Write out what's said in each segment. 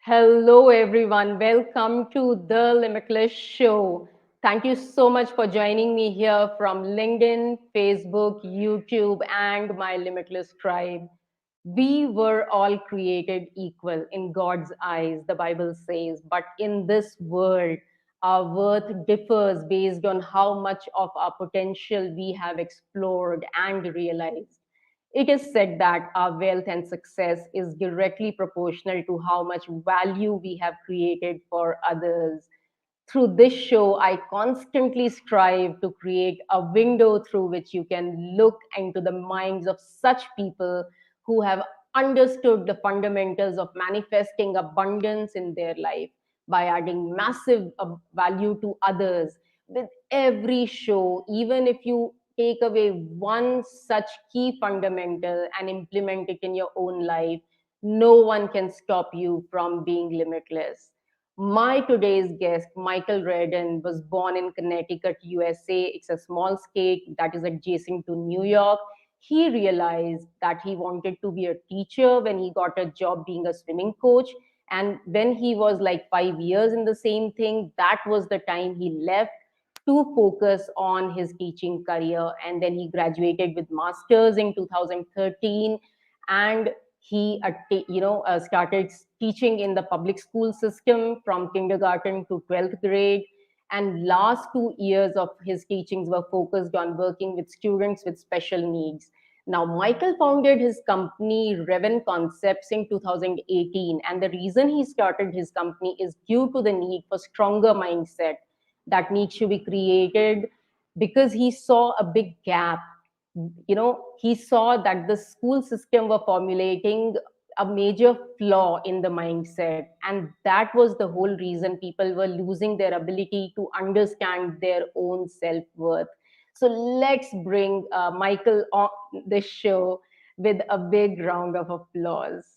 Hello, everyone. Welcome to the Limitless Show. Thank you so much for joining me here from LinkedIn, Facebook, YouTube, and my Limitless tribe. We were all created equal in God's eyes, the Bible says, but in this world, our worth differs based on how much of our potential we have explored and realized. It is said that our wealth and success is directly proportional to how much value we have created for others. Through this show, I constantly strive to create a window through which you can look into the minds of such people who have understood the fundamentals of manifesting abundance in their life by adding massive value to others. With every show, even if you take away one such key fundamental and implement it in your own life, no one can stop you from being limitless. My today's guest, Michael Rearden, was born in Connecticut, USA. It's a small state that is adjacent to New York. He realized that he wanted to be a teacher when he got a job being a swimming coach. And when he was like 5 years in the same thing, that was the time he left to focus on his teaching career. And then he graduated with masters in 2013, and he started teaching in the public school system from kindergarten to 12th grade, and last 2 years of his teachings were focused on working with students with special needs. Now, Michael founded his company Reven Concepts in 2018, and the reason he started his company is due to the need for stronger mindset that needs to be created, because he saw a big gap. He saw that the school system were formulating a major flaw in the mindset, and that was the whole reason people were losing their ability to understand their own self-worth. So let's bring Michael on the show with a big round of applause.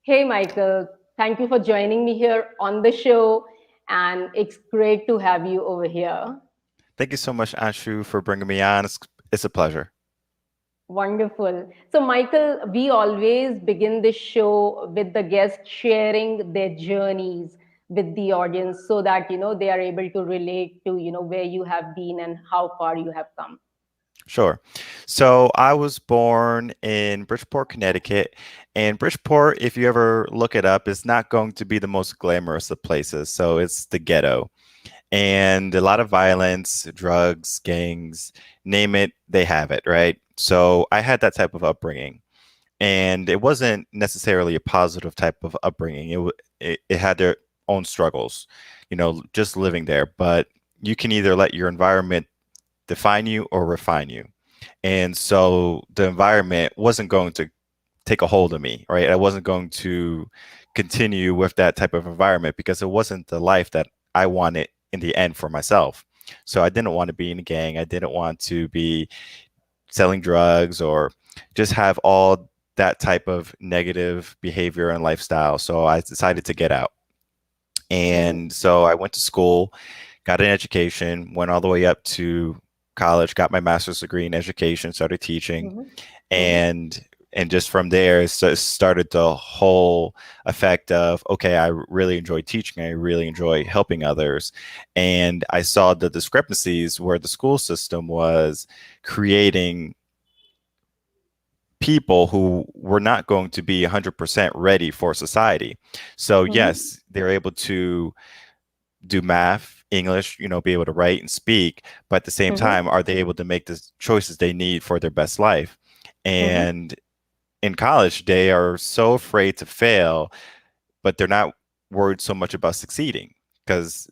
Hey, Michael, thank you for joining me here on the show, and it's great to have you over here. Thank you so much, Anshu, for bringing me on. It's a pleasure. Wonderful. So, Michael, we always begin this show with the guests sharing their journeys with the audience so that, they are able to relate to, where you have been and how far you have come. Sure. So I was born in Bridgeport, Connecticut. And Bridgeport, if you ever look it up, is not going to be the most glamorous of places. So it's the ghetto. And a lot of violence, drugs, gangs, name it, they have it, right? So I had that type of upbringing. And it wasn't necessarily a positive type of upbringing. It had their own struggles, just living there. But you can either let your environment define you or refine you. And so the environment wasn't going to take a hold of me, right? I wasn't going to continue with that type of environment because it wasn't the life that I wanted in the end for myself. So I didn't want to be in a gang. I didn't want to be selling drugs or just have all that type of negative behavior and lifestyle. So I decided to get out. Mhm. And so I went to school, got an education, went all the way up to college, got my master's degree in education, started teaching, Mhm. Mhm. and just from there started the whole effect of, okay, I really enjoy teaching, I really enjoy helping others, and I saw the discrepancies where the school system was creating people who were not going to be 100% ready for society. So Mhm. yes, they're able to do math, English, be able to write and speak, but at the same Mhm. time, are they able to make the choices they need for their best life? Mhm. And in college, they are so afraid to fail, but they're not worried so much about succeeding because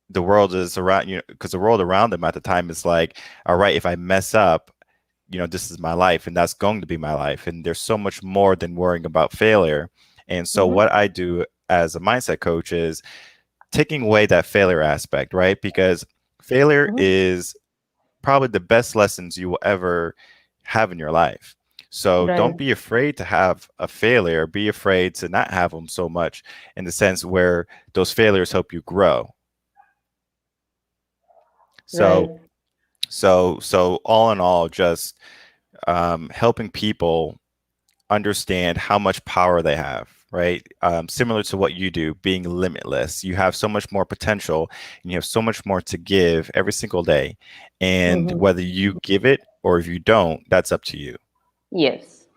the world is around because the world around them at the time is like, all right, if I mess up, this is my life and that's going to be my life. And there's so much more than worrying about failure. And so Mhm. what I do as a mindset coach is taking away that failure aspect, right? Because failure Mhm. is probably the best lessons you will ever have in your life. So don't Right. be afraid to have a failure. Be afraid to not have them so much in the sense where those failures help you grow. So, Right. so all in all, just helping people understand how much power they have, right? Similar to what you do, being limitless. You have so much more potential and you have so much more to give every single day. And Mm-hmm. whether you give it or if you don't, that's up to you. Yes,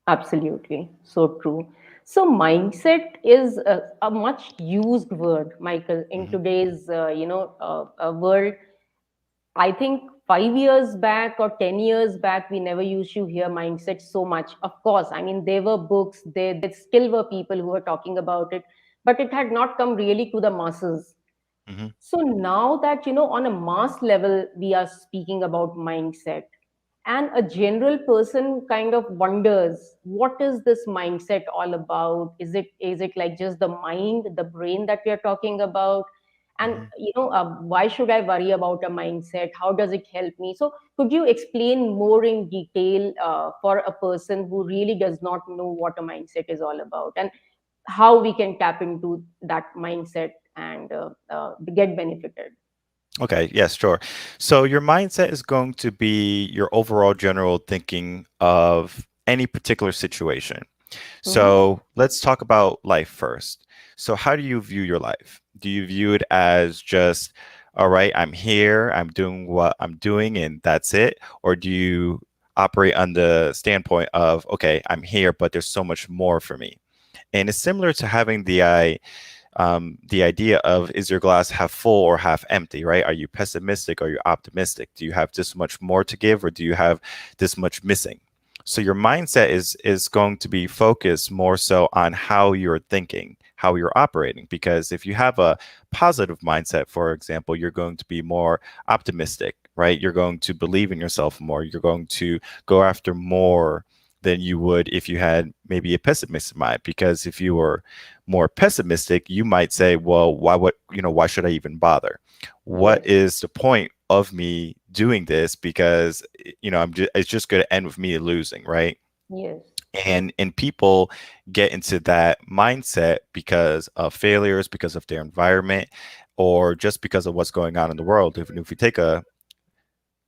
absolutely. So true. So mindset is a much used word, Michael, in Hmm. today's world. I think 5 years back or 10 years back, we never used to hear mindset so much. Of course, I mean, there were books, there still were people who were talking about it, but it had not come really to the masses. Hmm. So now that, on a mass level, we are speaking about mindset, and a general person kind of wonders, what is this mindset all about? Is it like just the mind, the brain that we are talking about? And, Hmm. why should I worry about a mindset? How does it help me? So could you explain more in detail for a person who really does not know what a mindset is all about, and how we can tap into that mindset and get benefited? Okay, yes, sure. So your mindset is going to be your overall general thinking of any particular situation. Mm-hmm. So let's talk about life first. So, how do you view your life? Do you view it as just, all right, I'm here, I'm doing what I'm doing, and that's it? Or do you operate on the standpoint of, okay, I'm here, but there's so much more for me? And it's similar to having the idea of, is your glass half full or half empty, right? Are you pessimistic? Are you optimistic? Do you have this much more to give or do you have this much missing? So your mindset is going to be focused more so on how you're thinking, how you're operating. Because if you have a positive mindset, for example, you're going to be more optimistic, right? You're going to believe in yourself more. You're going to go after more than you would if you had maybe a pessimistic mind. Because if you were more pessimistic, you might say, well, why should I even bother? What Yes. is the point of me doing this? Because, it's just going to end with me losing, right? Yes. And people get into that mindset because of failures, because of their environment, or just because of what's going on in the world. If we take a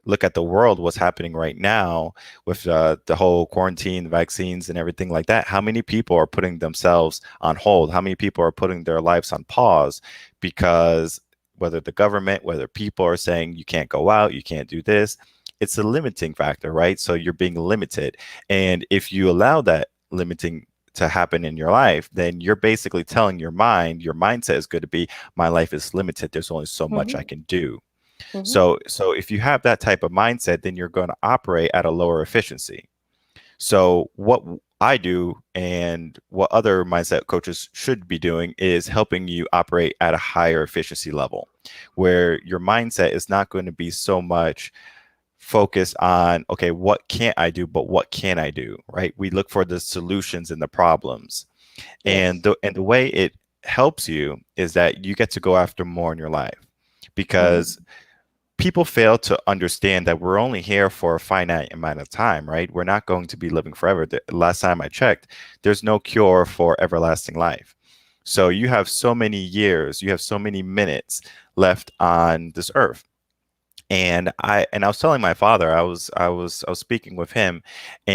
look at the world, what's happening right now with the whole quarantine, vaccines, and everything like that, how many people are putting themselves on hold? How many people are putting their lives on pause because whether the government, whether people are saying you can't go out, you can't do this, it's a limiting factor, right? So you're being limited. And if you allow that limiting to happen in your life, then you're basically telling your mindset is going to be, my life is limited. There's only so much I Mm-hmm. can do. Mm-hmm. So if you have that type of mindset, then you're going to operate at a lower efficiency. So what I do and what other mindset coaches should be doing is helping you operate at a higher efficiency level, where your mindset is not going to be so much focused on, okay, what can't I do, but what can I do, right? We look for the solutions and the problems. And Yes. the way it helps you is that you get to go after more in your life, Mm-hmm. because people fail to understand that we're only here for a finite amount of time, right? We're not going to be living forever. The last time I checked, there's no cure for everlasting life. So you have so many years, you have so many minutes left on this earth. And I was telling my father, I was speaking with him,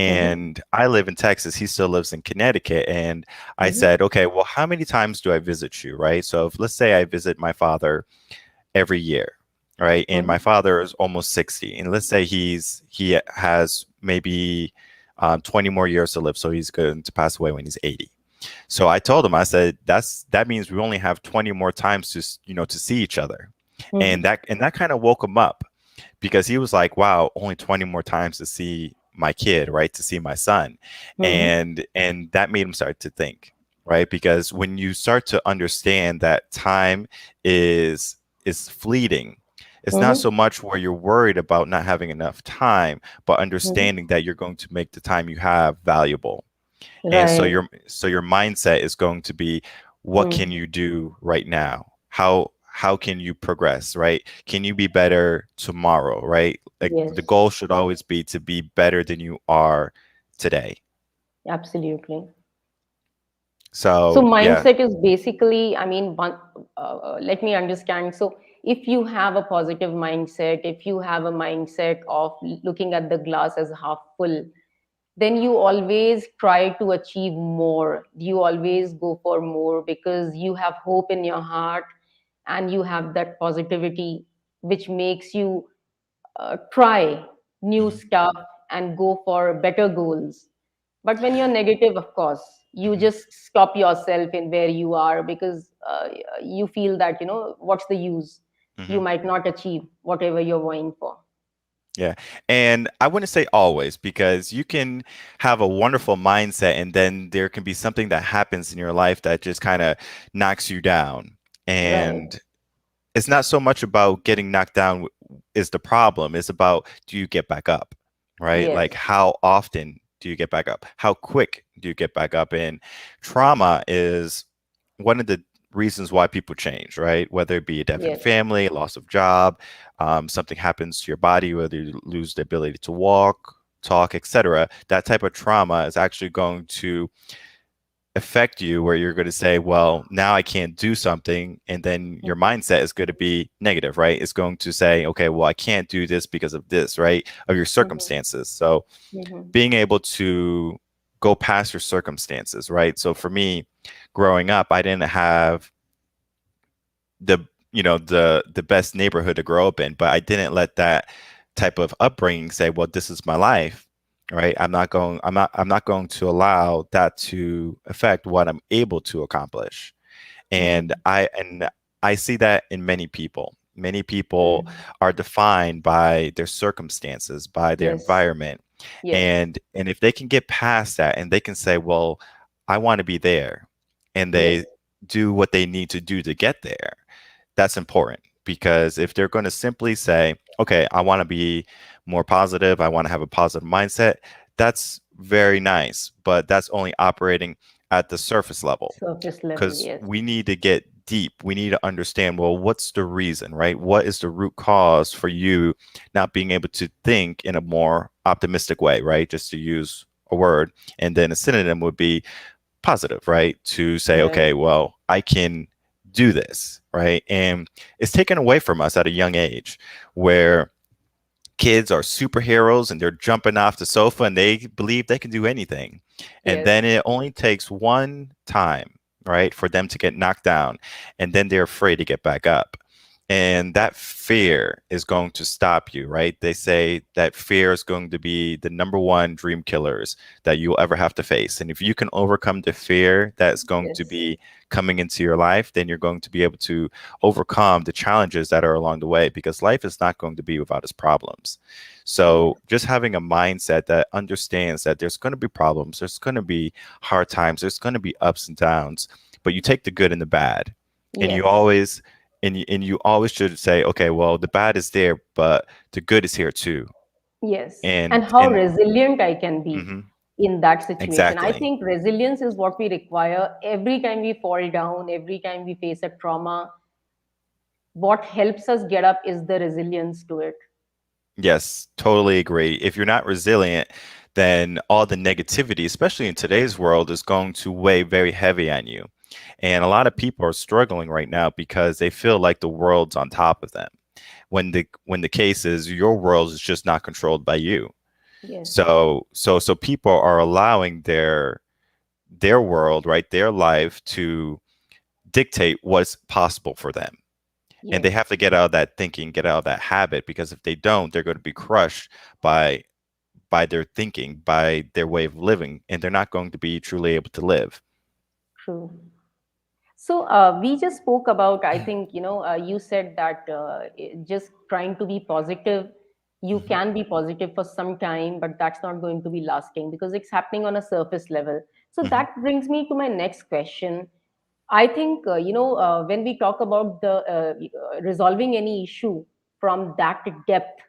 Mm-hmm. and I live in Texas. He still lives in Connecticut. And I Mm-hmm. said, okay, well, how many times do I visit you, right? So if, let's say I visit my father every year, right? And my Mm-hmm. father is almost 60, and let's say he has maybe 20 more years to live, so he's going to pass away when he's 80. So I told him, I said, that means we only have 20 more times to see each other. Mm-hmm. And that kind of woke him up, because he was like, wow, only 20 more times to see my kid, right? To see my son. Mm-hmm. And that made him start to think, right? Because when you start to understand that time is fleeting, it's not so Mm-hmm. much where you're worried about not having enough time, but Mm-hmm. understanding that you're going to make the time you have valuable. And so Right. your mindset is going to be, what can Mm. you do right now? How can you progress, right? Can you be better tomorrow, right? Like, the Yes. goal should always be to be better than you are today. Absolutely. So So yeah. mindset is basically, I mean, let me understand. So if you have a positive mindset, if you have a mindset of looking at the glass as half full, then you always try to achieve more. You always go for more because you have hope in your heart and you have that positivity which makes you try new Hmm. stuff and go for better goals. But when you're negative, of course, you Hmm. just stop yourself in where you are because you feel that, what's the use? You Hmm. might not achieve whatever you're going for. Yeah. And I wouldn't say always, because you can have a wonderful mindset and then there can be something that happens in your life that just kind of knocks you down. Right. And it's not so much about getting knocked down is the problem. It's about, do you get back up, right? Yes. Like, how often do you get back up? How quick do you get back up? And trauma is one of the reasons why people change, right? Whether it be a death in Yes. family, loss of job, something happens to your body, whether you lose the ability to walk, talk, etc. That type of trauma is actually going to affect you, where you're going to say, well, now I can't do something. And then your Mhm. mindset is going to be negative, right? It's going to say, okay, well, I can't do this because of this, right? Of your Mhm. circumstances. So Mhm. being able to go past your circumstances, right? So for me, growing up, I didn't have the the best neighborhood to grow up in, but I didn't let that type of upbringing say, well, this is my life, right? I'm not going to allow that to affect what I'm able to accomplish. and Mhm. i and I see that in many people. Many people Mhm. are defined by their circumstances, by their Yes. environment. Yes. And if they can get past that and they can say, well, I want to be there, and Yes. they do what they need to do to get there, that's important. Because if they're going to simply say, okay, I want to be more positive, I want to have a positive mindset, that's very nice, but that's only operating at the surface level. Surface level. Because Yes. we need to get deep. We need to understand, well, what's the reason, right? What is the root cause for you not being able to think in a more optimistic way, right? Just to use a word. And then a synonym would be positive, right? To say, Right. okay, well, I can do this, right? And it's taken away from us at a young age, where kids are superheroes and they're jumping off the sofa and they believe they can do anything. And Yes. then it only takes one time, right, for them to get knocked down. And then they're afraid to get back up. And that fear is going to stop you, right? They say that fear is going to be the number one dream killers that you'll ever have to face. And if you can overcome the fear that's going to Yes. be coming into your life, then you're going to be able to overcome the challenges that are along the way, because life is not going to be without its problems. Yes. So just having a mindset that understands that there's going to be problems, there's going to be hard times, there's going to be ups and downs, but you take the good and the bad. And you Yes. always and you always should say, okay, well, the bad is there, but the good is here too. Yes. And And how resilient I can be mhm, in that situation. I exactly. think resilience is what we require every time we fall down, every time we face a trauma. What helps us get up is the resilience to it. Yes, totally agree. If you're not resilient, then all the negativity, especially in today's world, is going to weigh very heavy on you. And a lot of people are struggling right now because they feel like the world's on top of them. When the case is, your world is just not controlled by you. Yes. So people are allowing their world, right, their life, to dictate what's possible for them. And they Yes. have to get out of that thinking, get out of that habit, because if they don't, they're going to be crushed by their thinking, by their way of living, and they're not going to be truly able to live. True. So we just spoke about, I think, you said that just trying to be positive, you Mhm, can be positive for some time, but that's not going to be lasting because it's happening on a surface level. So mhm, that brings me to my next question. I think, when we talk about the resolving any issue from that depth,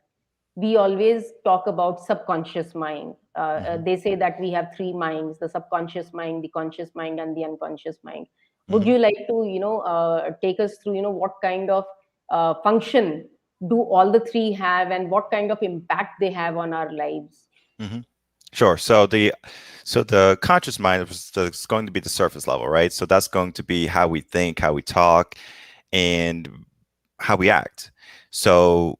we always talk about subconscious mind. mhm, They say that we have three minds: the subconscious mind, the conscious mind, and the unconscious mind. Would mhm, you like to, take us through, what kind of function do all the three have, and what kind of impact they have on our lives? mhm. Sure. So the conscious mind is going to be the surface level, right? So that's going to be how we think, how we talk, and how we act. So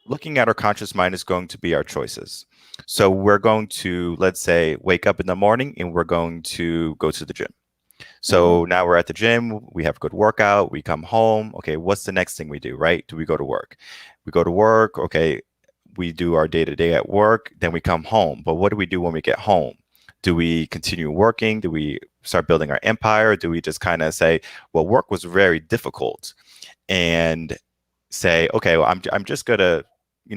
looking at our conscious mind is going to be our choices. So we're going to, let's say, wake up in the morning and we're going to go to the gym. Mm-hmm. So now we're at the gym, we have a good workout, we come home. Okay, what's the next thing we do, right? Do we go to work? We go to work, okay, we do our day to day at work, then we come home. But what do we do when we get home? Do we continue working? Do we start building our empire? Or do we just kind of say, well, work was very difficult and say, okay, well, I'm just gonna,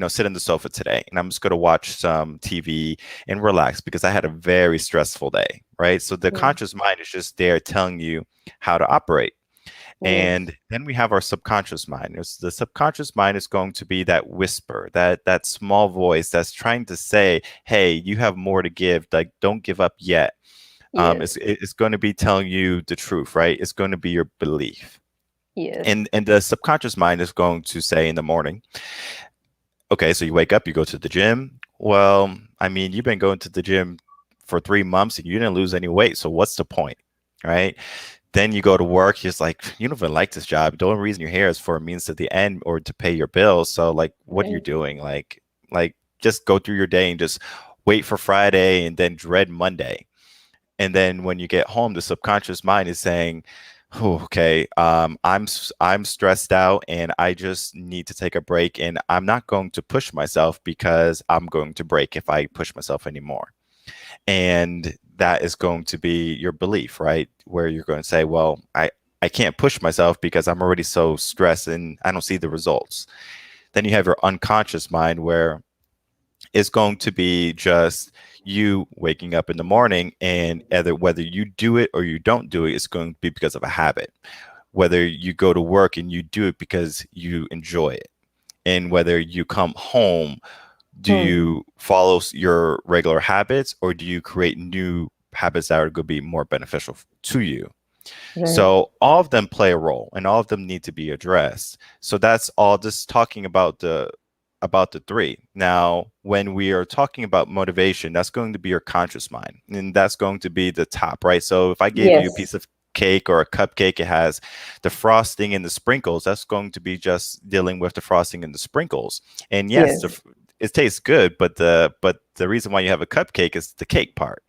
sit on the sofa today and I'm just gonna watch some TV and relax because I had a very stressful day, right? So the Mm. conscious mind is just there telling you how to operate. Yes, And then we have our subconscious mind. The subconscious mind is going to be that whisper, that small voice that's trying to say, "Hey, you have more to give. Like, don't give up yet." yes, It's going to be telling you the truth, right? It's going to be your belief, yes, and the subconscious mind is going to say in the morning, okay, so you wake up, you go to the gym. Well, I mean, you've been going to the gym for 3 months and you didn't lose any weight. So what's the point? Right. Then you go to work, you're just like, you don't even like this job. The only reason you're here is for a means to the end or to pay your bills. So like what are you right. doing? Like just go through your day and just wait for Friday and then dread Monday. And then when you get home, the subconscious mind is saying, "Oh, okay, I'm stressed out, and I just need to take a break, and I'm not going to push myself because I'm going to break if I push myself anymore." And that is going to be your belief, right? Where you're going to say, "Well, I can't push myself because I'm already so stressed and I don't see the results." Then you have your unconscious mind where is going to be just you waking up in the morning and either whether you do it or you don't do it, it's going to be because of a habit. Whether you go to work and you do it because you enjoy it. And whether you come home, do Hmm. you follow your regular habits or do you create new habits that are going to be more beneficial to you? Right. So all of them play a role and all of them need to be addressed. So that's all just talking about the three. Now, when we are talking about motivation, that's going to be your conscious mind and that's going to be the top, right? So if I gave you a Yes, piece of cake or a cupcake, it has the frosting and the sprinkles. That's going to be just dealing with the frosting and the sprinkles. And yes, yes, it tastes good, but the reason why you have a cupcake is the cake part.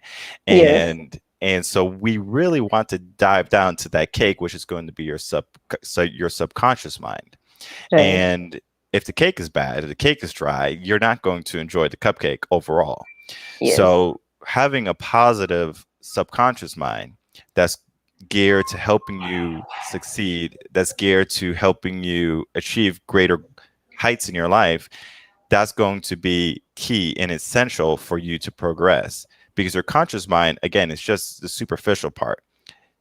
yes, And so we really want to dive down to that cake, which is going to be your subconscious mind. right. And if the cake is bad, if the cake is dry, you're not going to enjoy the cupcake overall. Yes, So having a positive subconscious mind that's geared to helping you succeed, that's geared to helping you achieve greater heights in your life, that's going to be key and essential for you to progress. Because your conscious mind, again, is just the superficial part.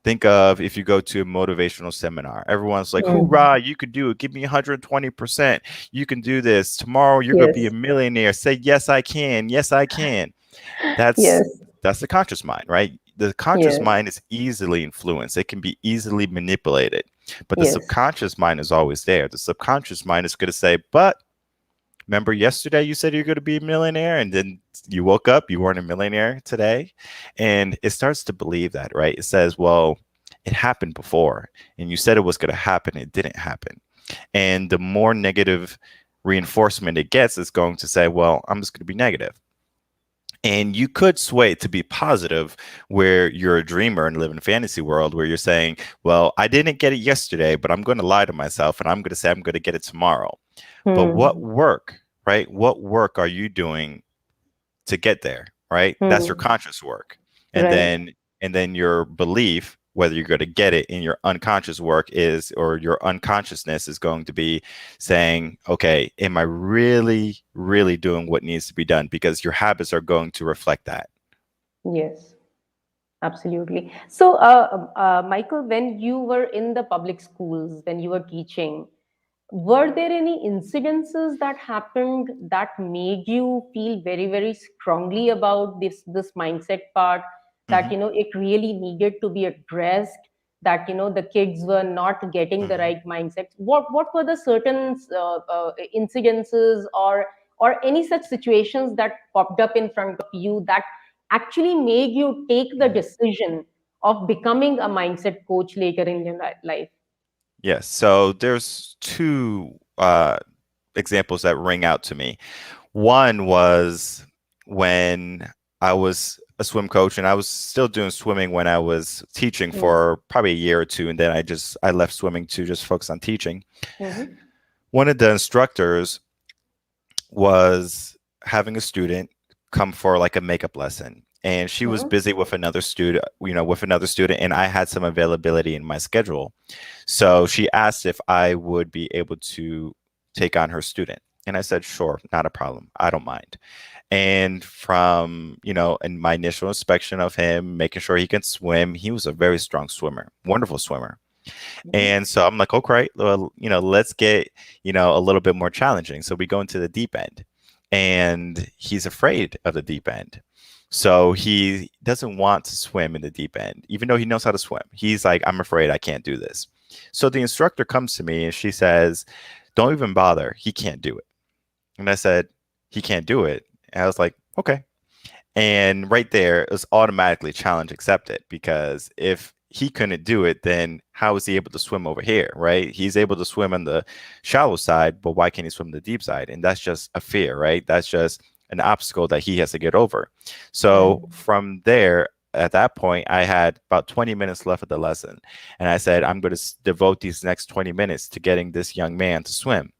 Think of if you go to a motivational seminar, everyone's like, mm. hoorah, you can do it. Give me 120%. You can do this. Tomorrow you're going to be a Yes, millionaire. Say, yes, I can. Yes, I can. That's yes, that's the conscious mind, right? The conscious yes, mind is easily influenced. It can be easily manipulated. But the yes, subconscious mind is always there. The subconscious mind is going to say, but remember yesterday you said you're going to be a millionaire and then you woke up, you weren't a millionaire today. And it starts to believe that, right? It says, well, it happened before and you said it was going to happen. It didn't happen. And the more negative reinforcement it gets, it's going to say, well, I'm just going to be negative. And you could sway it to be positive, where you're a dreamer and live in a fantasy world where you're saying, well, I didn't get it yesterday, but I'm going to lie to myself and I'm going to say I'm going to get it tomorrow. But what hmm. work, right? What work are you doing to get there, right? That's your Hmm. conscious work. And Right. then your belief, whether you're going to get it in your unconscious work is, or your unconsciousness is going to be saying, okay, am I really, really doing what needs to be done? Because your habits are going to reflect that. Yes. Absolutely. So, Michael, when you were in the public schools, when you were teaching, were there any incidences that happened that made you feel very, very strongly about this mindset part, that Hmm. it really needed to be addressed, that the kids were not getting the Hmm. right mindset? What were the certain incidences or any such situations that popped up in front of you that actually made you take the Hmm. decision of becoming a mindset coach later in your life? Yes. So there's two. examples that ring out to me. One was when I was a swim coach, and I was still doing swimming when I was teaching Mm. for probably a year or two, and then I left swimming to just focus on teaching. Mm-hmm. One of the instructors was having a student come for like a makeup lesson, and she was Mm-hmm. busy with another student, and I had some availability in my schedule. So she asked if I would be able to take on her student. And I said, sure, not a problem. I don't mind. And from, in my initial inspection of him, making sure he can swim, he was a very strong swimmer, wonderful swimmer. Mm-hmm. And so I'm like, okay, well, let's get, a little bit more challenging. So we go into the deep end, and he's afraid of the deep end. So he doesn't want to swim in the deep end, even though he knows how to swim. He's like, I'm afraid I can't do this. So the instructor comes to me and she says, don't even bother. He can't do it. And I said, he can't do it. And I was like, okay. And right there, it was automatically challenge accepted, because if he couldn't do it, then how is he able to swim over here, right? He's able to swim on the shallow side, but why can't he swim the deep side? And that's just a fear, right? That's just an obstacle that he has to get over. So Mm. from there, at that point, I had about 20 minutes left of the lesson. And I said, I'm going to devote these next 20 minutes to getting this young man to swim.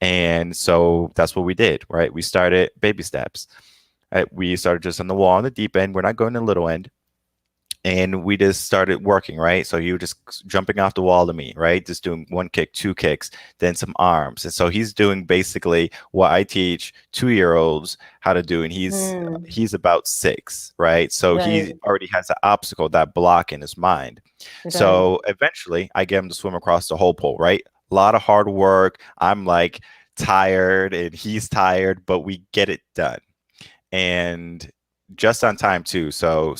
And so that's what we did, right? We started baby steps. Right? We started just on the wall on the deep end. We're not going to the little end. And we just started working, right? So you were just jumping off the wall to me, right? Just doing one kick, two kicks, then some arms. And so he's doing basically what I teach 2-year-olds how to do. And Mm. he's about 6, right? So Right. he already has an obstacle, that block in his mind. Right. So eventually I get him to swim across the whole pool, right? A lot of hard work. I'm like tired and he's tired, but we get it done. And just on time too. So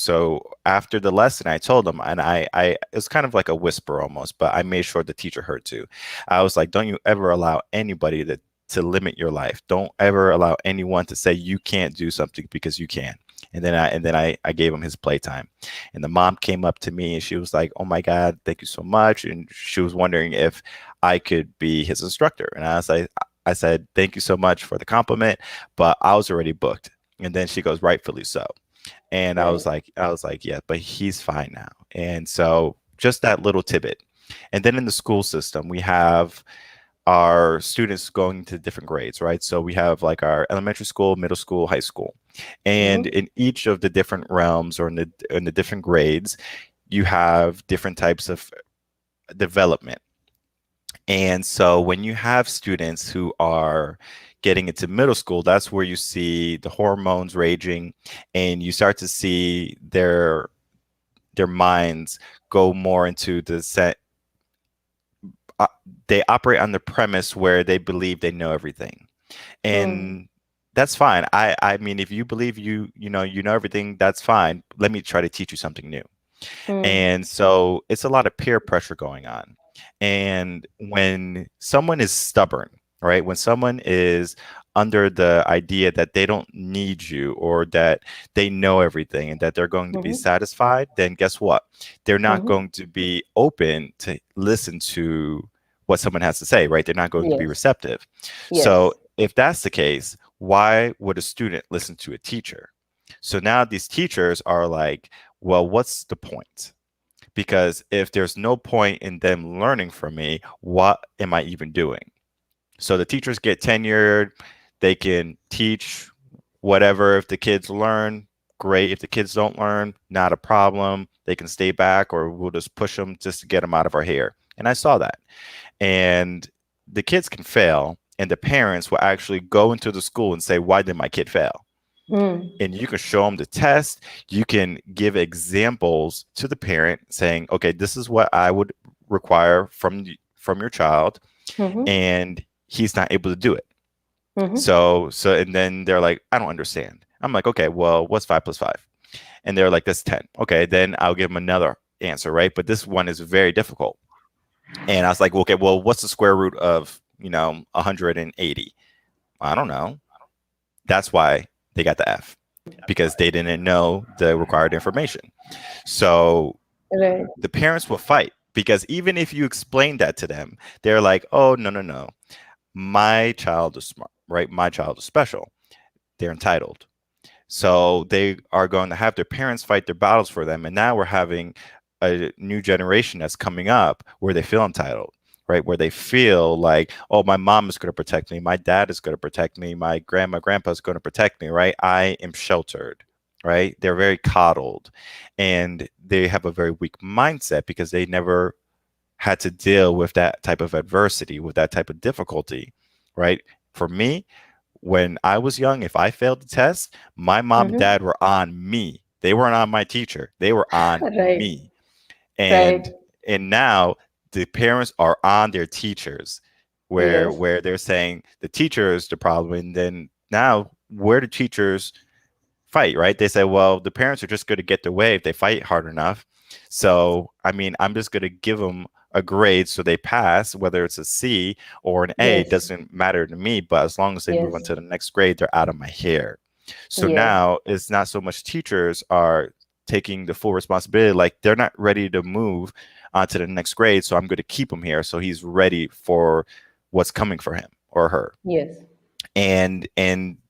after the lesson, I told him, and I it was kind of like a whisper almost, but I made sure the teacher heard too. I was like, don't you ever allow anybody to limit your life. Don't ever allow anyone to say you can't do something because you can. And then I gave him his playtime. And the mom came up to me and she was like, oh my God, thank you so much. And she was wondering if I could be his instructor. And I said, thank you so much for the compliment, but I was already booked. And then she goes, rightfully so. And Right. I was like, yeah, but he's fine now. And so just that little tidbit. And then in the school system, we have our students going to different grades, right? So we have like our elementary school, middle school, high school. And Mm-hmm. in each of the different realms, or in the different grades, you have different types of development. And so when you have students who are getting into middle school, that's where you see the hormones raging, and you start to see their minds go more into the set. uh, they operate on the premise where they believe they know everything. Mm. And that's fine. I mean, if you believe you know everything, that's fine. Let me try to teach you something new. Mm. And so it's a lot of peer pressure going on. And when someone is stubborn, right? When someone is under the idea that they don't need you, or that they know everything and that they're going to be Mm-hmm. satisfied, then guess what? They're not Mm-hmm. going to be open to listen to what someone has to say, right? They're not going to be Yes. receptive. So Yes. if that's the case, why would a student listen to a teacher? So now these teachers are like, well, what's the point? Because if there's no point in them learning from me, what am I even doing? So the teachers get tenured, they can teach whatever. If the kids learn, great. If the kids don't learn, not a problem. They can stay back, or we'll just push them just to get them out of our hair. And I saw that. And the kids can fail, and the parents will actually go into the school and say, why did my kid fail? Mm. And you can show them the test. You can give examples to the parent saying, okay, this is what I would require from your child, Mm-hmm. and he's not able to do it. Mm-hmm. So and then they're like, I don't understand. I'm like, okay, well, what's 5 plus 5? And they're like, that's 10. Okay, then I'll give them another answer, right? But this one is very difficult. And I was like, okay, well, what's the square root of 180? I don't know. That's why they got the F, because they didn't know the required information. So Right. the parents will fight, because even if you explain that to them, they're like, oh, no, no, no. my child is smart, right? My child is special. They're entitled. So they are going to have their parents fight their battles for them. And now we're having a new generation that's coming up where they feel entitled, right? Where they feel like, oh, my mom is going to protect me. My dad is going to protect me. My grandpa is going to protect me, right? I am sheltered, right? They're very coddled and they have a very weak mindset because they never had to deal with that type of adversity, with that type of difficulty, right? For me, when I was young, if I failed the test, my mom and Mm-hmm. dad were on me. They weren't on my teacher. They were on Right, me. right. And now the parents are on their teachers where Yes, where they're saying the teacher is the problem. And then now where the teachers fight, right? They say, well, the parents are just going to get their way if they fight hard enough. So, I mean, I'm just going to give them a grade so they pass, whether it's a C or an A, yes, doesn't matter to me. But as long as they move on yes, to the next grade, they're out of my hair. So yes, now it's not so much teachers are taking the full responsibility, like they're not ready to move on to the next grade. So I'm going to keep him here so he's ready for what's coming for him or her. yes. And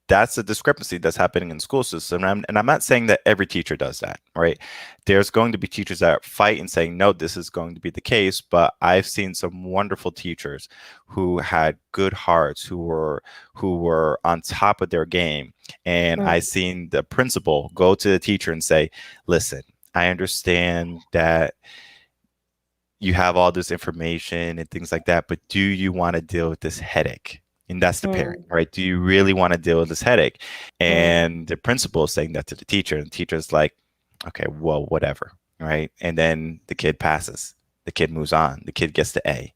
that's a discrepancy that's happening in the school system. And I'm not saying that every teacher does that, right? There's going to be teachers that fight and saying no, this is going to be the case, but I've seen some wonderful teachers who had good hearts, who were on top of their game. And Mm, I seen the principal go to the teacher and say, listen, I understand that you have all this information and things like that, but do you want to deal with this headache? And that's the parent, mm, right? Do you really want to deal with this headache? mm. And the principal is saying that to the teacher, and the teacher's like, okay, well, whatever, right? And then the kid passes, the kid moves on, the kid gets the A.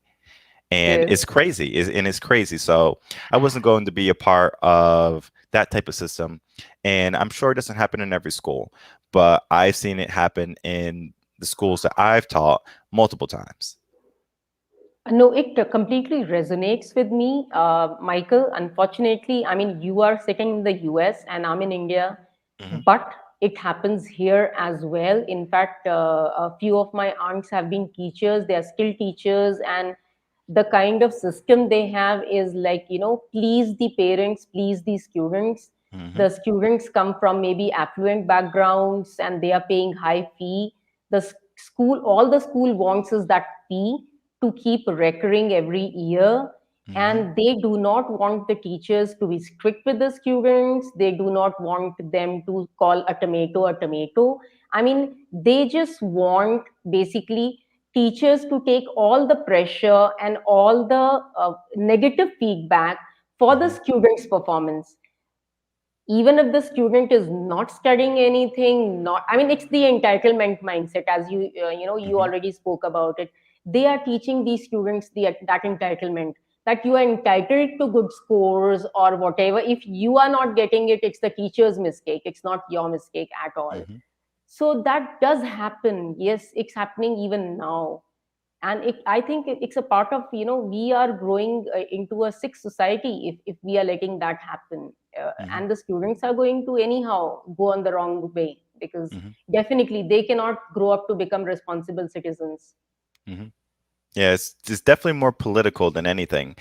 And Yes. it's crazy, and it's crazy. So I wasn't going to be a part of that type of system. And I'm sure it doesn't happen in every school, but I've seen it happen in the schools that I've taught multiple times. No, it completely resonates with me, Michael. Unfortunately, I mean, you are sitting in the US and I'm in India, Hmm. but it happens here as well. In fact, a few of my aunts have been teachers, they are skilled teachers, and the kind of system they have is like, please the parents, please the students. Hmm. The students come from maybe affluent backgrounds and they are paying high fee. All the school wants is that fee to keep recurring every year, Hmm. and they do not want the teachers to be strict with the students. They do not want them to call a tomato. I mean, they just want basically teachers to take all the pressure and all the negative feedback for the Hmm. students performance, even if the student is not studying anything. Not, I mean, it's the entitlement mindset, as you Hmm. already spoke about it. They are teaching these students that entitlement, that you are entitled to good scores or whatever. If you are not getting it, it's the teacher's mistake, it's not your mistake at all. Hmm. So that does happen. Yes, it's happening even now. And I think it's a part of, we are growing into a sick society if we are letting that happen. Hmm. And the students are going to anyhow go on the wrong way, because Hmm. definitely they cannot grow up to become responsible citizens. Hmm. Yeah, it's definitely more political than anything,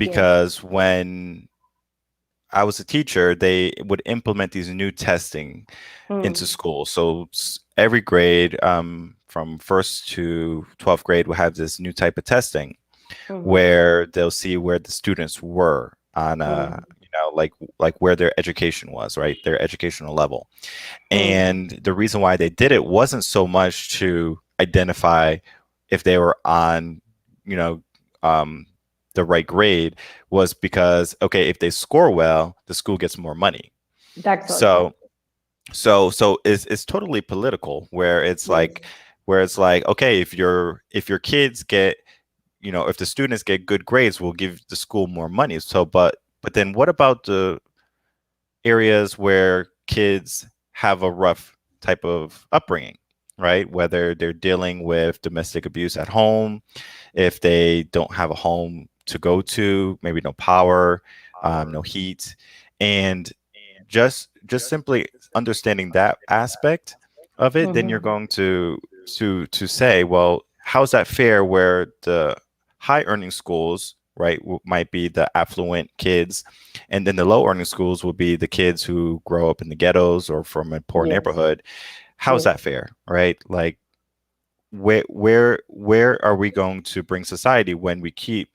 Yes. because when I was a teacher, they would implement these new testing into Hmm. school. So every grade, from first to 12th grade, will have this new type of testing Hmm. where they'll see where the students were on Hmm. like where their education was, right? Their educational level. Hmm. And the reason why they did it wasn't so much to identify if they were on, you know, um, the right grade, was because, okay, if they score well, the school gets more money. That's all. So it's totally political, Yes. where it's like, okay, if your kids get, if the students get good grades, we'll give the school more money. So but then what about the areas where kids have a rough type of upbringing, right? Whether they're dealing with domestic abuse at home, if they don't have a home to go to, maybe no power, no heat, and just simply understanding that aspect of it, then you're Hmm. going to say, well, how's that fair? Where the high earning schools right, might be the affluent kids, and then the low earning schools will be the kids who grow up in the ghettos or from a poor Yes. neighborhood. How's Yes. that fair, right? Like, where are we going to bring society when we keep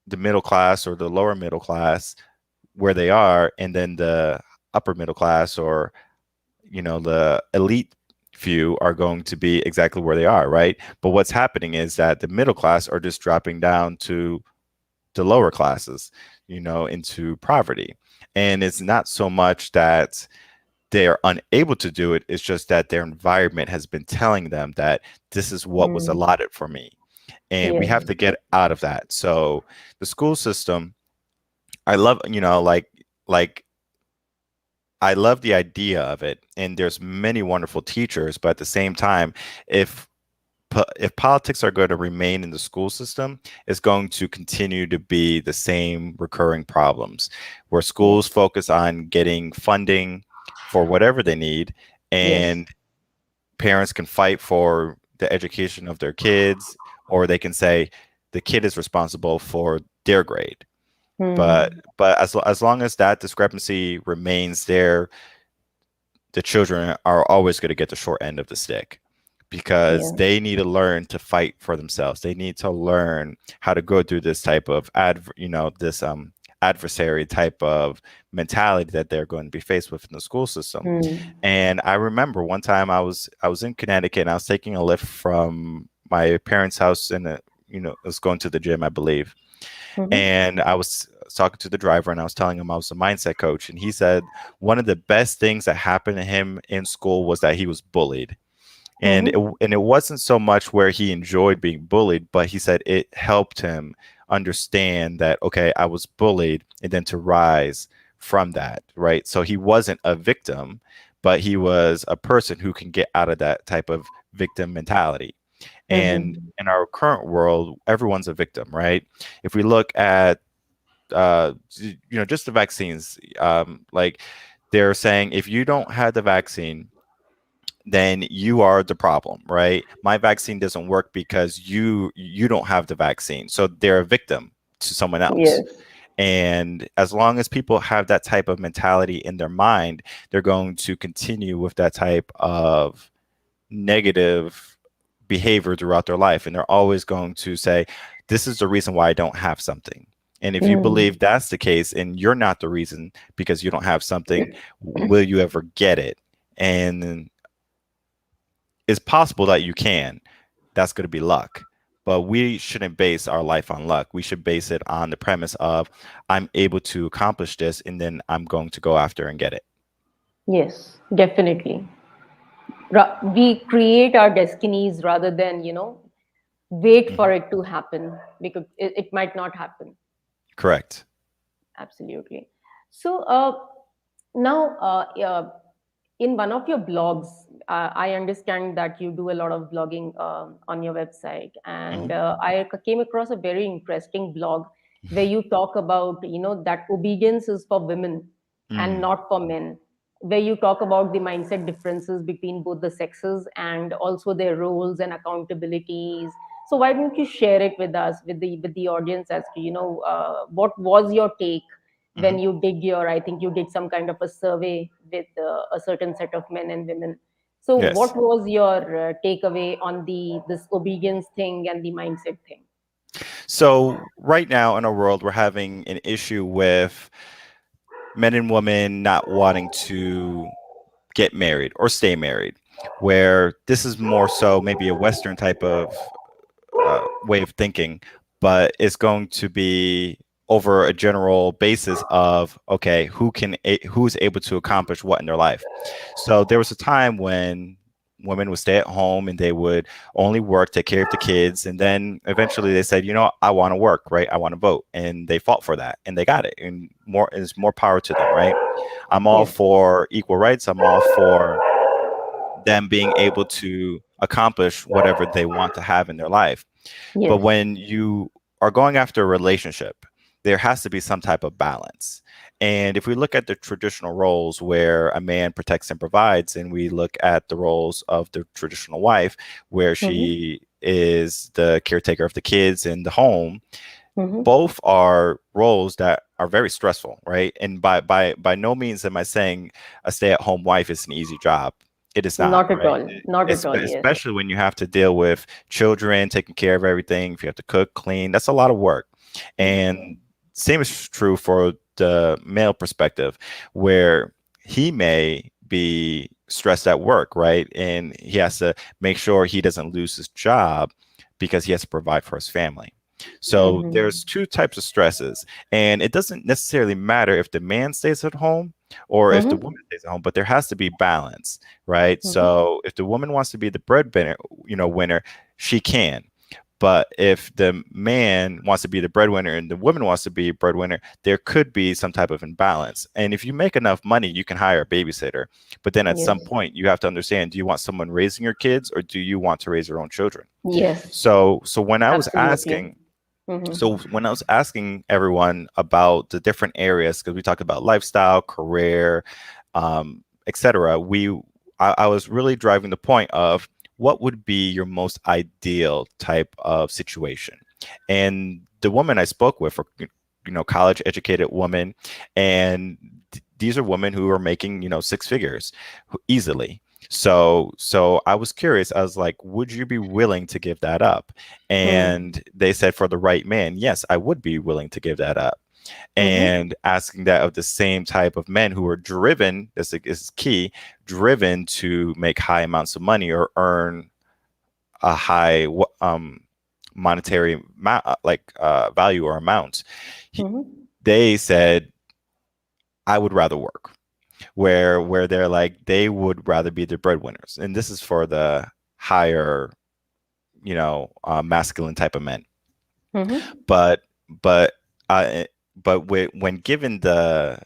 the middle class or the lower middle class where they are, and then the upper middle class, or the elite few, are going to be exactly where they are, right? But what's happening is that the middle class are just dropping down to the lower classes, into poverty. And it's not so much that they're unable to do it, it's just that their environment has been telling them that this is what was Mm. allotted for me. And we have Yes. to get out of that. So the school system, I love, like I love the idea of it, and there's many wonderful teachers. But at the same time, if if politics are going to remain in the school system, it's going to continue to be the same recurring problems, where schools Yes. focus on getting funding for whatever they need, Yes. and parents can fight for the education of their kids, or they can say the kid is responsible for their grade. But Hmm. as long as that discrepancy remains there, the children are always going to get the short end of the stick, because Yeah. they need to learn to fight for themselves. They need to learn how to go through this type of this adversary type of mentality that they're going to be faced with in the school system. Hmm. And I remember one time I was in Connecticut, and I was taking a lift from my parents' house, and I was going to the gym, I believe. Hmm. And I was talking to the driver, and I was telling him I was a mindset coach. And he said one of the best things that happened to him in school was that he was bullied. And Hmm. it wasn't so much where he enjoyed being bullied, but he said it helped him understand that, okay, I was bullied, and then to rise from that, right? So he wasn't a victim, but he was a person who can get out of that type of victim mentality. And Hmm. in our current world, everyone's a victim, right? If we look at just the vaccines, like, they're saying if you don't have the vaccine, then you are the problem, right? My vaccine doesn't work because you don't have the vaccine. So they're a victim to someone else. Yes. And as long as people have that type of mentality in their mind, they're going to continue with that type of negative behavior throughout their life. And they're always going to say, this is the reason why I don't have something. And if you Hmm. believe that's the case and you're not the reason because you don't have something, will you ever get it? And it's possible that you can. That's going to be luck. But we shouldn't base our life on luck. We should base it on the premise of, I'm able to accomplish this, and then I'm going to go after and get it. Yes, definitely. We create our destinies rather than, wait for Mhm. it to happen, because it might not happen. Correct. Absolutely. So now, in one of your blogs, I understand that you do a lot of blogging on your website, and Mhm. I came across a very interesting blog where you talk about, that obedience is for women and Mm. not for men, where you talk about the mindset differences between both the sexes and also their roles and accountabilities. So why don't you share it with us, with the audience, as to, what was your take when Mhm. you did your, I think you did some kind of a survey with a certain set of men and women. So Yes. what was your takeaway on the this obedience thing and the mindset thing? So right now in our world, we're having an issue with men and women not wanting to get married or stay married, where this is more so maybe a Western type of way of thinking, but it's going to be over a general basis of, okay, who's able to accomplish what in their life. So there was a time when women would stay at home and they would only work, take care of the kids, and then eventually they said, I want to work, right? I want to vote, and they fought for that and they got it, and more is more power to them, right? I'm all Yes. for equal rights. I'm all for them being able to accomplish whatever they want to have in their life. But Yes. when you are going after a relationship, there has to be some type of balance. And if we look at the traditional roles where a man protects and provides, and we look at the roles of the traditional wife, where Hmm. she is the caretaker of the kids in the home, Mm-hmm. Both are roles that are very stressful, right? And by no means am I saying a stay-at-home wife is an easy job. It is not, Not at right? all. Not at all. Yes. Especially when you have to deal with children, taking care of everything. If you have to cook, clean, that's a lot of work. And same is true for the male perspective, where he may be stressed at work, right? And he has to make sure he doesn't lose his job because he has to provide for his family. So Mm-hmm. there's two types of stresses, and it doesn't necessarily matter if the man stays at home or if the Mm-hmm. woman stays at home, but there has to be balance, right? Mm-hmm. So if the woman wants to be the breadwinner, winner, she can. But if the man wants to be the breadwinner and the woman wants to be a breadwinner, there could be some type of imbalance. And if you make enough money, you can hire a babysitter. But then at some Yes. point, you have to understand, do you want someone raising your kids or do you want to raise your own children? Yes. So when I was Absolutely. asking, Mm-hmm. so when I was asking everyone about the different areas, because we talked about lifestyle, career, etc., I was really driving the point of what would be your most ideal type of situation. And the woman I spoke with, are, college educated women, and these are women who are making, six figures easily. So I was curious. I was like, would you be willing to give that up? Mm-hmm. And they said, for the right man, yes, I would be willing to give that up. Mm-hmm. And asking that of the same type of men who are driven, this is key, driven to make high amounts of money or earn a high monetary value or amount. He, Mm-hmm. they said, I would rather work. Where they're like, they would rather be the breadwinners, and this is for the higher, masculine type of men. Mm-hmm. But but uh, when given the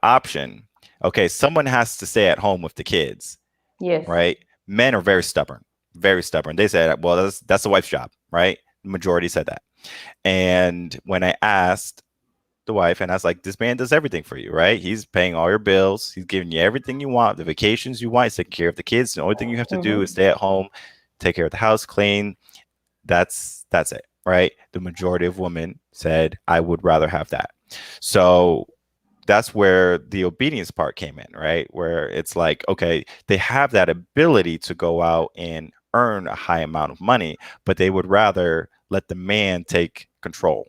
option, okay, someone has to stay at home with the kids, Yes. right? Men are very stubborn, very stubborn. They said, well, that's the wife's job, right? The majority said that. And when I asked the wife, and I was like, this man does everything for you, right? He's paying all your bills. He's giving you everything you want, the vacations you want. He's taking care of the kids. The only thing you have to do is Mm-hmm. stay at home, take care of the house, clean. That's it, right? The majority of women said, I would rather have that. So that's where the obedience part came in, right? Where it's like, okay, they have that ability to go out and earn a high amount of money, but they would rather let the man take control.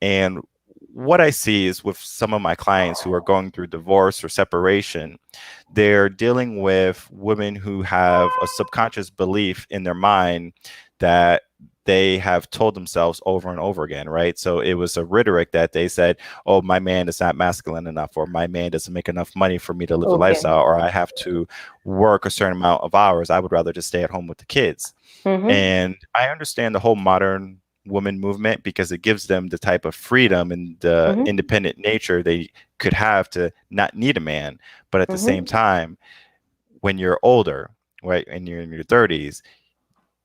And what I see is with some of my clients who are going through divorce or separation, they're dealing with women who have a subconscious belief in their mind that they have told themselves over and over again, right? So it was a rhetoric that they said, oh, my man is not masculine enough, or my man doesn't make enough money for me to live the Okay. lifestyle, or I have to work a certain amount of hours. I would rather just stay at home with the kids. Mm-hmm. And I understand the whole modern woman movement because it gives them the type of freedom and the Mm-hmm. independent nature they could have to not need a man. But at the same Mm-hmm. time, when you're older, right, and you're in your 30s,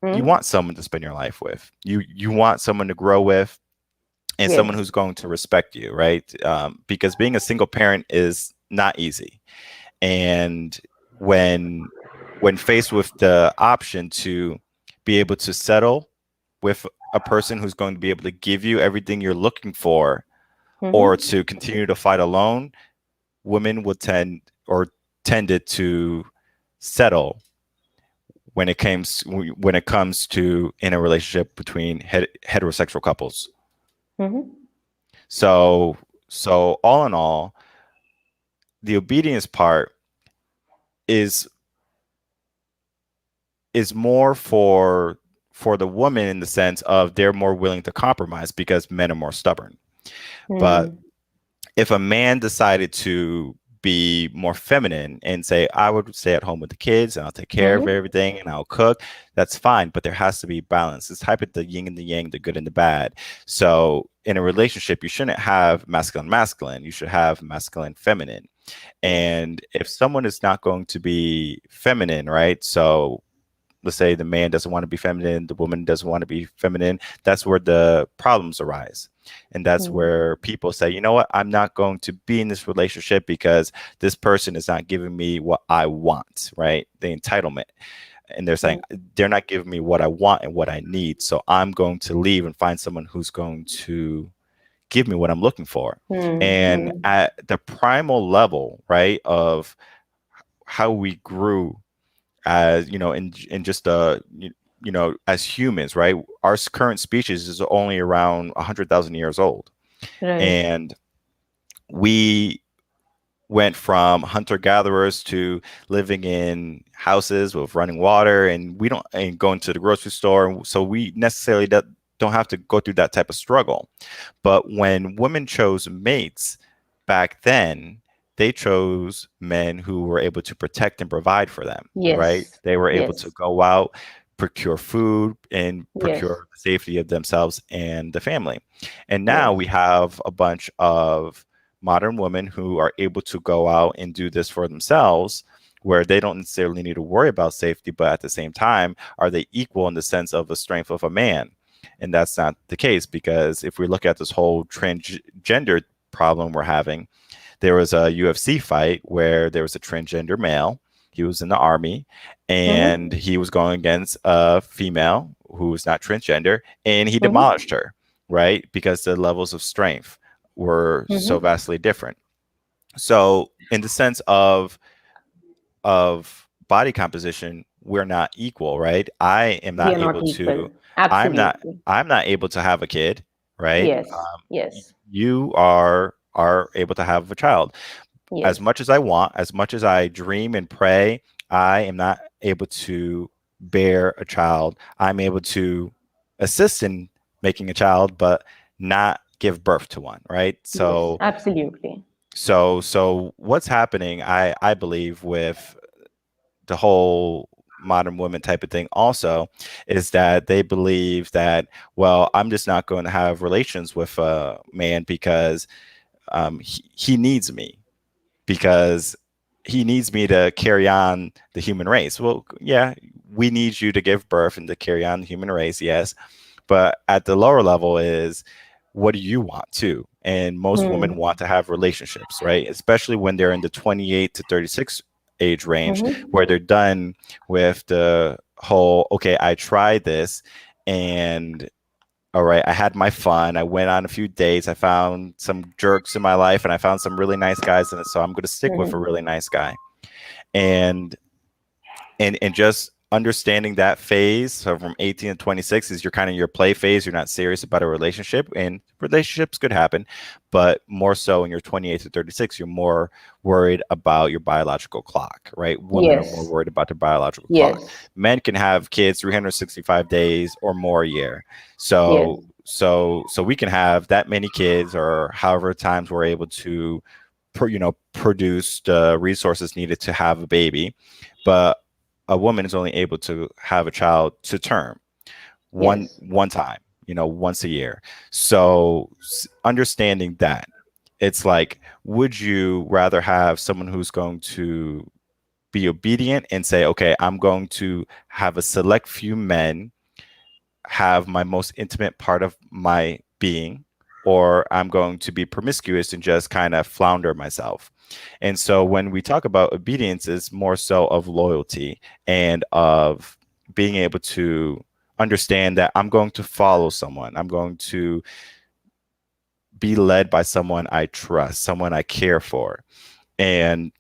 you Mm-hmm. want someone to spend your life with. You want someone to grow with, and someone Yes. who's going to respect you, right? Because being a single parent is not easy. And when when faced with the option to be able to settle with a person who's going to be able to give you everything you're looking for, or Mm-hmm. to continue to fight alone, women would tended to settle when it comes to in a relationship between heterosexual couples. Mm-hmm. So all in all, the obedience part is more for the woman in the sense of they're more willing to compromise because men are more stubborn. But Mm. if a man decided to be more feminine and say, I would stay at home with the kids and I'll take care of Mm-hmm. everything and I'll cook, that's fine. But there has to be balance. It's type of the yin and the yang, the good and the bad. So in a relationship, you shouldn't have masculine, masculine. You should have masculine, feminine. Yes. And if someone is not going to be feminine, right? So let's say the man doesn't want to be feminine, the woman doesn't want to be feminine, that's where the problems arise. And that's Mm. where people say, you know what, I'm not going to be in this relationship because this person is not giving me what I want, right? The entitlement. and they're saying they're not giving me what I want and what I need, so I'm going to leave and find someone who's going to give me what I'm looking for. And Mm-hmm. at the primal level, right, of how we grew as in just as humans, right, our current species is only around 100,000 years old, Right. and we went from hunter gatherers to living in houses with running water, and we don't and going to the grocery store, so we necessarily don't have to go through that type of struggle. But when women chose mates back then, they chose men who were able to protect and provide for them, right? Yes. They were able to Yes. go out, procure food, and Yes. procure the safety of themselves and the family. And now Yes. we have a bunch of modern women who are able to go out and do this for themselves, where they don't necessarily need to worry about safety, but at the same time, are they equal in the sense of the strength of a man? And that's not the case, because if we look at this whole transgender problem we're having, there was a UFC fight where there was a transgender male. He was in the army, and Mm-hmm. he was going against a female who was not transgender, and he Mm-hmm. demolished her, right? Because the levels of strength were so Mm-hmm. vastly different. So, in the sense of body composition, we're not equal, right? I am We not are not able equal. to. I'm not. Absolutely. I'm not able to have a kid, right? Yes. Yes. You are able to have a child. As Yes. much as I want, as much as I dream and pray, I am not able to bear a child. I'm able to assist in making a child, but not give birth to one, right? Yes. So Absolutely. what's happening, I believe, with the whole modern woman type of thing also, is that they believe that, well, I'm just not going to have relations with a man because he needs me, because he needs me to carry on the human race. Well, yeah, we need you to give birth and to carry on the human race, yes, but at the lower level is, what do you want too? And most women Hmm. want to have relationships, right? Especially when they're in the 28 to 36 age range, where Mm-hmm. they're done with the whole, okay, I tried this, and all right, I had my fun. I went on a few dates. I found some jerks in my life, and I found some really nice guys in it. So I'm going to stick with a Mm-hmm. really nice guy. And and just understanding that phase, so from 18 to 26 is your kind of your play phase. You're not serious about a relationship, and relationships could happen, but more so in your 28 to 36, you're more worried about your biological clock, right? Women are more Yes. worried about their biological clock. Yes. Men can have kids 365 days or more a year. Yes. So we can have that many kids, or however times we're able to produce the resources needed to have a baby. But a woman is only able to have a child to term Yes. one time, once a year. So understanding that, it's like, would you rather have someone who's going to be obedient and say, okay, I'm going to have a select few men have my most intimate part of my being, or I'm going to be promiscuous and just kind of flounder myself? And so when we talk about obedience, it's more so of loyalty and of being able to understand that I'm going to follow someone. I'm going to be led by someone I trust, someone I care for. And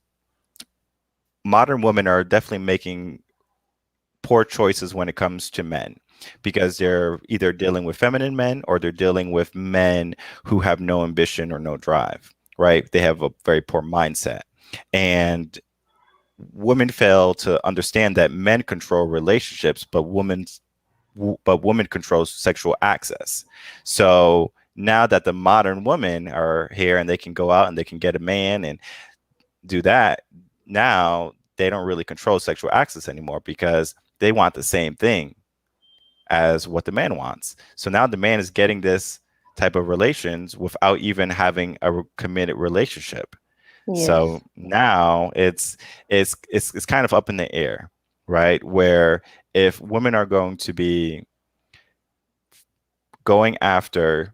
modern women are definitely making poor choices when it comes to men, because they're either dealing with feminine men, or they're dealing with men who have no ambition or no drive, right? They have a very poor mindset. And women fail to understand that men control relationships, but women control sexual access. So now that the modern women are here and they can go out and they can get a man and do that, now they don't really control sexual access anymore, because they want the same thing as what the man wants. So now the man is getting this type of relations without even having a committed relationship. So Yes. now it's kind of up in the air, right? Where if women are going to be going after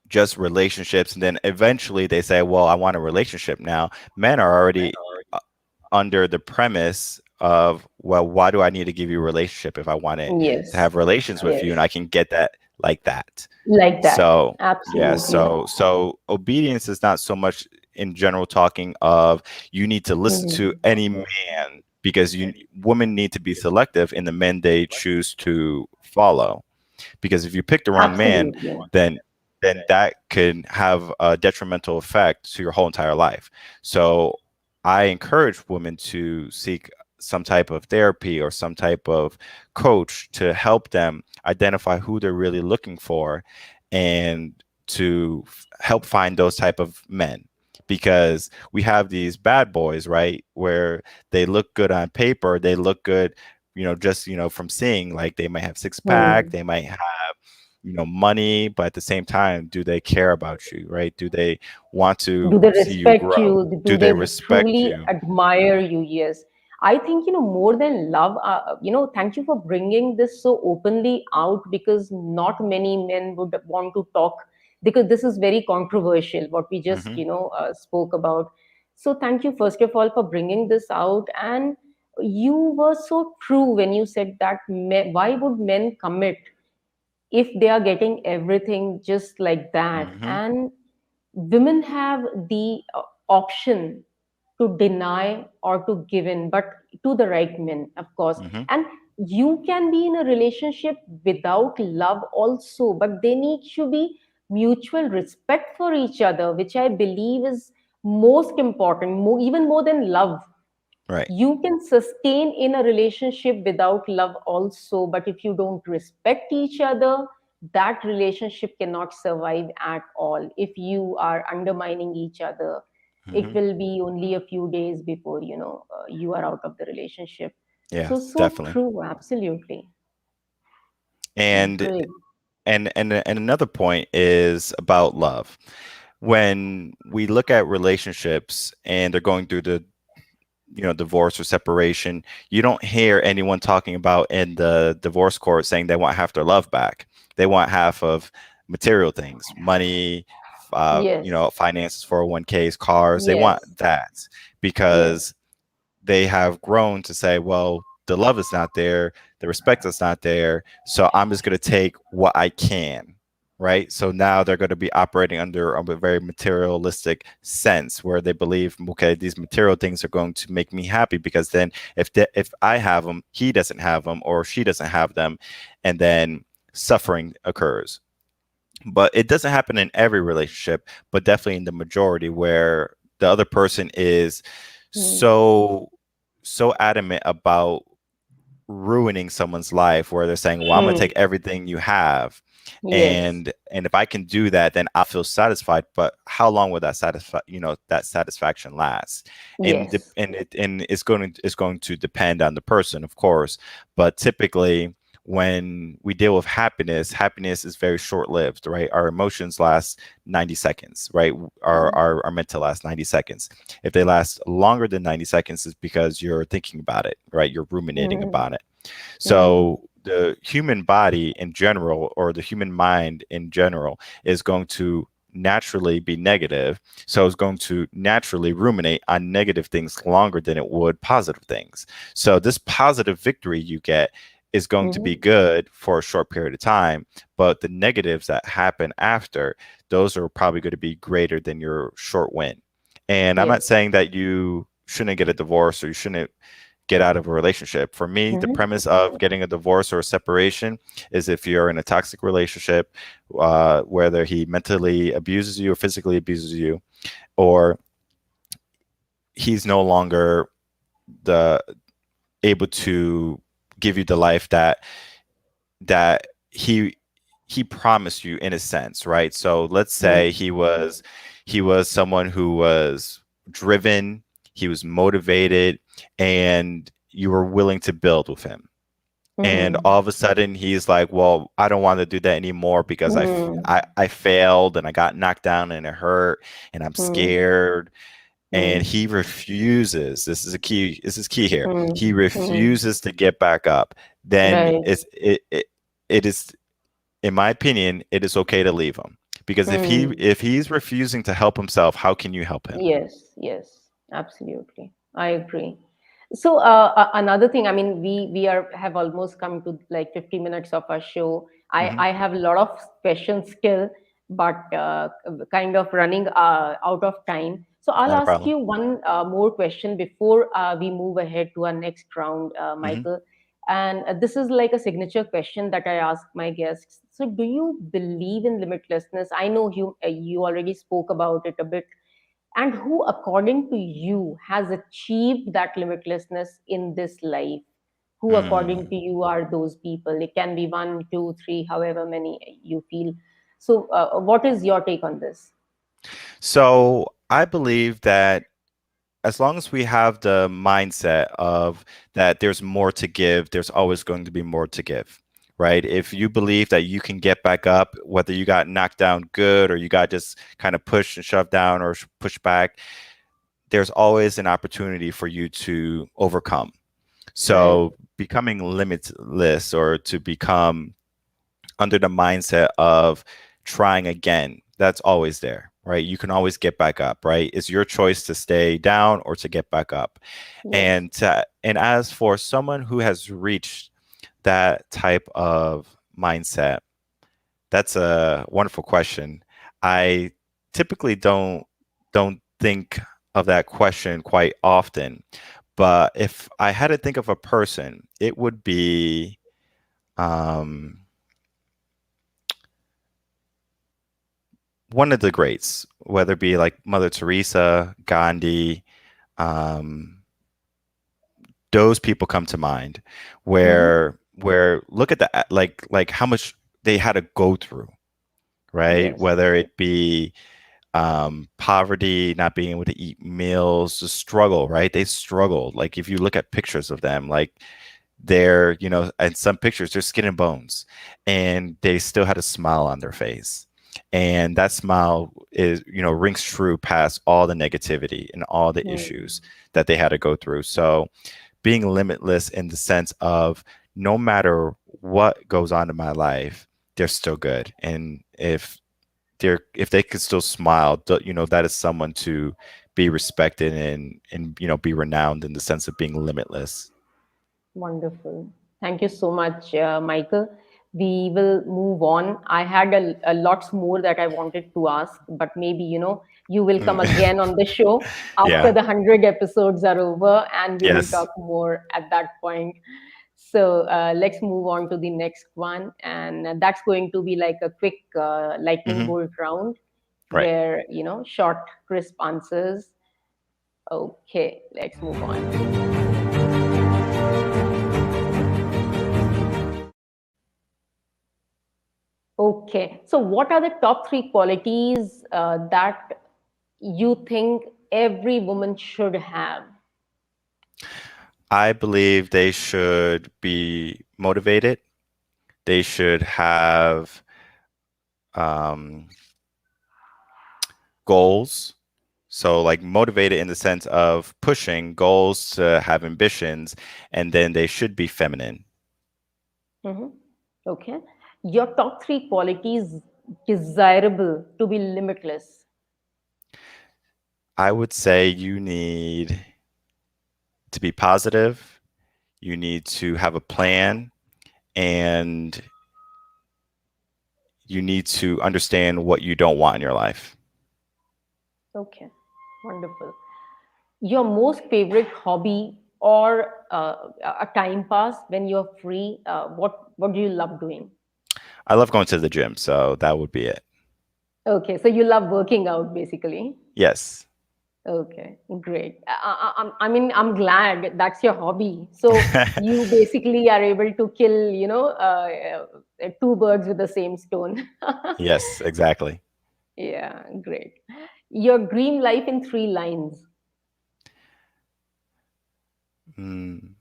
just relationships, and then eventually they say, well, I want a relationship now, men are already under the premise of, well, why do I need to give you a relationship if I wanted to Yes. have relations with you and Yes. I can get that like that? Like that. So yeah, Absolutely. so obedience is not so much in general talking of you need to listen to Mhm. any man, because you women need to be selective in the men they choose to follow, because if you pick the wrong man, Absolutely. then that can have a detrimental effect to your whole entire life. So I encourage women to seek some type of therapy or some type of coach to help them identify who they're really looking for, and to help find those type of men, because we have these bad boys, right, where they look good on paper, they look good, just from seeing, like they might have six pack, Hmm. they might have money, but at the same time, do they care about you, right? Do they want to Do they see you respect grow? you? Do Do they they respect truly you? admire you? Yes. I think, more than love, thank you for bringing this so openly out, because not many men would want to talk, because this is very controversial, what we just, Hmm. spoke about. So thank you, first of all, for bringing this out. And you were so true when you said that why would men commit if they are getting everything just like that? Hmm. And women have the option to deny or to give in, but to the right men, of course. Hmm. And you can be in a relationship without love also, but there needs to be mutual respect for each other, which I believe is most important, even more than love. Right. You can sustain in a relationship without love also, but if you don't respect each other, that relationship cannot survive at all. If you are undermining each other, it Hmm. will be only a few days before you are out of the relationship. Yeah, So definitely. true. Absolutely And great. and another point is about love. When we look at relationships and they're going through the divorce or separation, you don't hear anyone talking about in the divorce court saying they want half their love back. They want half of material things, money, Yes. finances, 401ks, cars. They want Yes. that, Yes. because they have grown to say, well, the love is not there, the respect is not there, so I'm just going to take what I can. Right. So now they're going to be operating under a very materialistic sense, where they believe, okay, these material things are going to make me happy, because then if I have them, he doesn't have them, or she doesn't have them, and then suffering occurs. But it doesn't happen in every relationship, but definitely in the majority, where the other person is Hmm. so adamant about ruining someone's life, where they're saying, well, I'm going to Hmm. take everything you have, Yes. and if I can do that, then I'll feel satisfied. But how long will that satisfaction last? Yes. And it's going to depend on the person, of course, but typically when we deal with happiness is very short lived, right? Our emotions last 90 seconds, right? are, Hmm. are are meant to last 90 seconds. If they last longer than 90 seconds, it's because you're thinking about it, right? You're ruminating Hmm. about it. Hmm. So the human body in general, or the human mind in general, is going to naturally be negative. So it's going to naturally ruminate on negative things longer than it would positive things. So this positive victory you get is going to be Hmm. good for a short period of time, but the negatives that happen after, those are probably going to be greater than your short win. And I'm not Yes. saying that you shouldn't get a divorce or you shouldn't get out of a relationship. For me, the Hmm. premise of getting a divorce or a separation is if you're in a toxic relationship, whether he mentally abuses you or physically abuses you, or he's no longer the able to give you the life that he promised you, in a sense, right? So let's say Hmm. he was someone who was driven, he was motivated, and you were willing to build with him. And Hmm. all of a sudden he's like, well, I don't want to do that anymore, because Hmm. I failed and I got knocked down and it hurt and I'm Hmm. scared. And Hmm. he refuses, this is key here, Hmm. he Hmm. refuses to get back up. Then Right. it is, in my opinion, it is okay to leave him, because Hmm. if he's refusing to help himself, how can you help him? Yes. Yes. Absolutely. I agree. So another thing, I mean, we are have almost come to like 50 minutes of our show. Hmm. I have a lot of questions still, but kind of running out of time. So I'll Not a ask problem. you one more question before we move ahead to our next round, Hmm. Michael. And this is like a signature question that I ask my guests. So, do you believe in limitlessness? I know you already spoke about it a bit, and who according to you has achieved that limitlessness in this life? Who according Mm. to you are those people? It can be one, two, three, however many you feel. So what is your take on this? So I believe that as long as we have the mindset of that there's more to give, there's always going to be more to give, right? If you believe that you can get back up, whether you got knocked down good or you got just kind of pushed and shoved down or pushed back, there's always an opportunity for you to overcome. Right. So becoming limitless or to become under the mindset of trying again, that's always there, right? You can always get back up, right? It's your choice to stay down or to get back up. Yes. And as for someone who has reached that type of mindset, that's a wonderful question. I typically don't think of that question quite often, but if I had to think of a person, it would be um, one of the greats, whether it be like Mother Teresa, Gandhi, um, those people come to mind, Hmm. where look at the like how much they had to go through, right? Yes. Whether it be poverty, not being able to eat meals, the struggle, right? They struggled. Like if you look at pictures of them, like they're, in some pictures, they're skin and bones, and they still had a smile on their face. And that smile is, rings true past all the negativity and all the Hmm. issues that they had to go through. So being limitless in the sense of no matter what goes on in my life, they're still good. And if they could still smile, that is someone to be respected and be renowned in the sense of being limitless. Wonderful. Thank you so much, Michael. We will move on. I had a lots more that I wanted to ask, but maybe you will come Mm. again on the show after Yeah. the 100 episodes are over, and we will Yes. talk more at that point. So let's move on to the next one, and that's going to be like a quick lightning Hmm. bolt round, Right. where short, crisp answers. Okay, let's move on. Okay. So, what are the top three qualities that you think every woman should have? I believe they should be motivated. They should have um, goals. So, like, motivated in the sense of pushing goals to have ambitions, and then they should be feminine. Hmm. Okay. Your top three qualities desirable to be limitless. I would say you need to be positive, you need to have a plan, and you need to understand what you don't want in your life. Okay. Wonderful. Your most favorite hobby or a time pass when you're free. What do you love doing? I love going to the gym, so that would be it. Okay. So you love working out basically. Yes. Okay, great. I mean, I'm glad that's your hobby. So you basically are able to kill, two birds with the same stone. Yes, exactly. Yeah, great. Your dream life in three lines. Mm.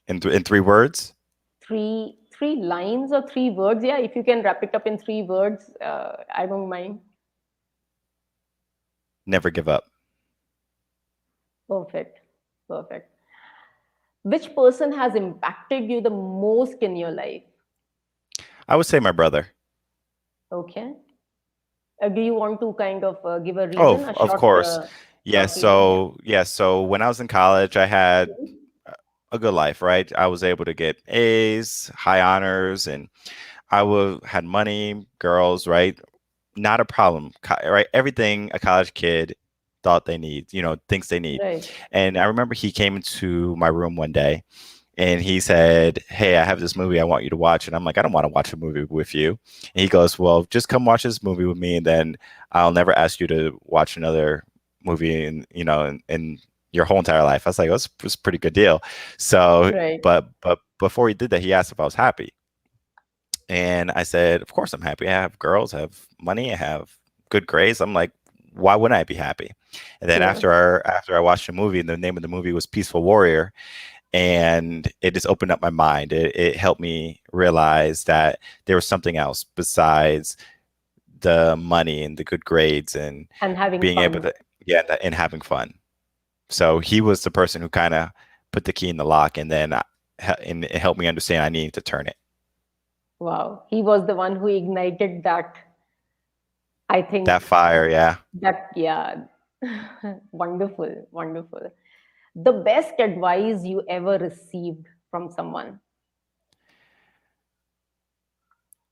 In three words, Three lines or three words. Yeah, if you can wrap it up in three words, I don't mind. never give up. Perfect. Perfect. Which person has impacted you the most in your life? I would say my brother. Okay. Do you want to kind of give a Oh, reason, a of short? course. Okay. Yeah. So when I was in college, I had Mhm. a good life, right? I was able to get A's, high honors, and I would had money, girls, right? Not a problem, right? Everything a college kid thought they need, thinks they need. Right. And I remember he came into my room one day and he said, "Hey, I have this movie I want you to watch." And I'm like, "I don't want to watch a movie with you." And he goes, "Well, just come watch this movie with me, and then I'll never ask you to watch another movie in your whole entire life." I was like, "That's a pretty good deal." So, Right. but before he did that, he asked if I was happy. And I said, "Of course I'm happy. I have girls, I have money, I have good grades." I'm like, "Why wouldn't I be happy?" And then Yeah. after I watched the movie, and the name of the movie was Peaceful Warrior, and it just opened up my mind. It helped me realize that there was something else besides the money and the good grades and And having being able fun. to, yeah, and having fun. So he was the person who kind of put the key in the lock, and then and it helped me understand I needed to turn it. Wow. He was the one who ignited that. I That think fire, yeah. that, yeah. Wonderful. Wonderful. The best advice you ever received from someone.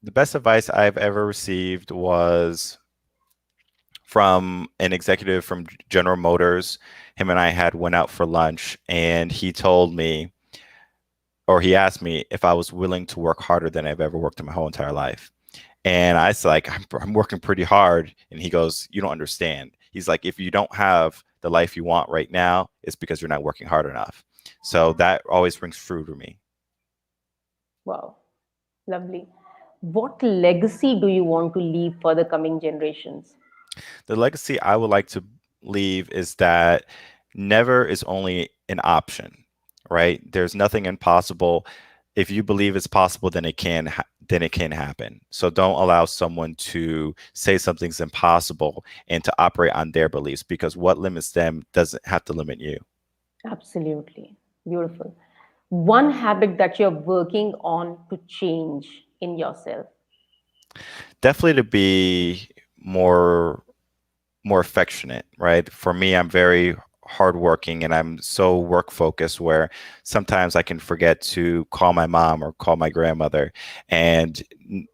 The best advice I've ever received was from an executive from General Motors. Him and I had went out for lunch, and he told me, or he asked me if I was willing to work harder than I've ever worked in my whole entire life. And I was like, I'm working pretty hard. And he goes, "You don't understand." He's like, "If you don't have the life you want right now, it's because you're not working hard enough." So that always rings true to me. Wow. Lovely. What legacy do you want to leave for the coming generations? The legacy I would like to leave is that never is only an option, right? There's nothing impossible. If you believe it's possible, then then it can happen. So don't allow someone to say something's impossible and to operate on their beliefs, because what limits them doesn't have to limit you. Absolutely. Beautiful. One habit that you're working on to change in yourself. Definitely to be more more affectionate, right? For me, I'm very hardworking and I'm so work focused where sometimes I can forget to call my mom or call my grandmother. And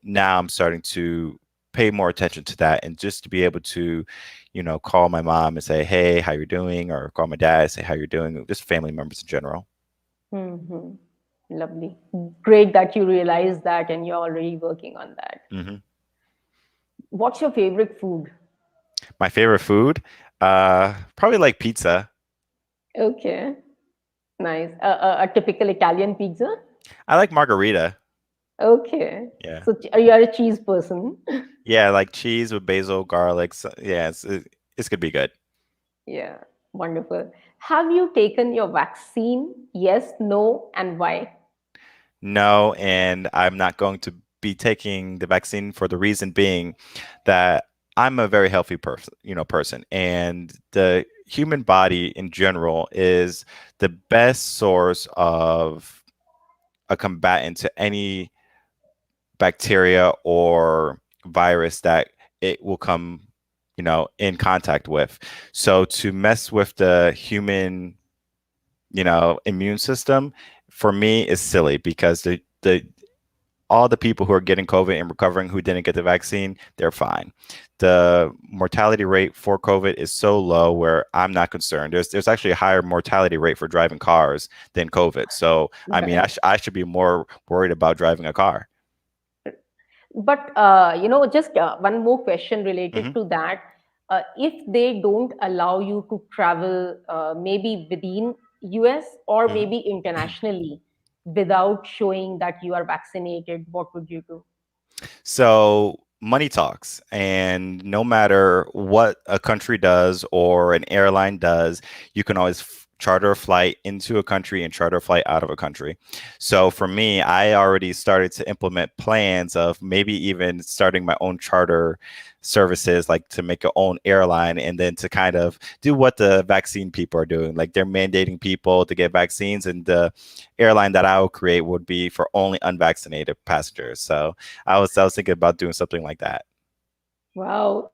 now I'm starting to pay more attention to that, and just to be able to, call my mom and say, "Hey, how you doing?" Or call my dad and say, "How you doing?" Just family members in general. Hmm. Lovely. Great that you realize that and you're already working on that. Hmm. What's your favorite food? My favorite food, probably like pizza. Okay, nice. A typical Italian pizza? I like margarita. Okay. Yeah. So you are a cheese person? Yeah, like cheese with basil, garlic. So, yeah, it's gonna be good. Yeah, wonderful. Have you taken your vaccine? Yes, no, and why? No, and I'm not going to be taking the vaccine for the reason being that I'm a very healthy person, and the human body in general is the best source of a combatant to any bacteria or virus that it will come, in contact with. So to mess with the human, immune system, for me is silly, because the all the people who are getting COVID and recovering who didn't get the vaccine, they're fine. The mortality rate for COVID is so low where I'm not concerned. There's actually a higher mortality rate for driving cars than COVID. So I mean, Right. I should be more worried about driving a car. But just one more question related Hmm. to that. If they don't allow you to travel, maybe within US or Hmm. maybe internationally, without showing that you are vaccinated, what would you do? So money talks, and no matter what a country does or an airline does, you can always charter a flight into a country and charter a flight out of a country. So for me, I already started to implement plans of maybe even starting my own charter services, like to make your own airline, and then to kind of do what the vaccine people are doing. Like they're mandating people to get vaccines, and the airline that I would create would be for only unvaccinated passengers. So I was thinking about doing something like that. Wow.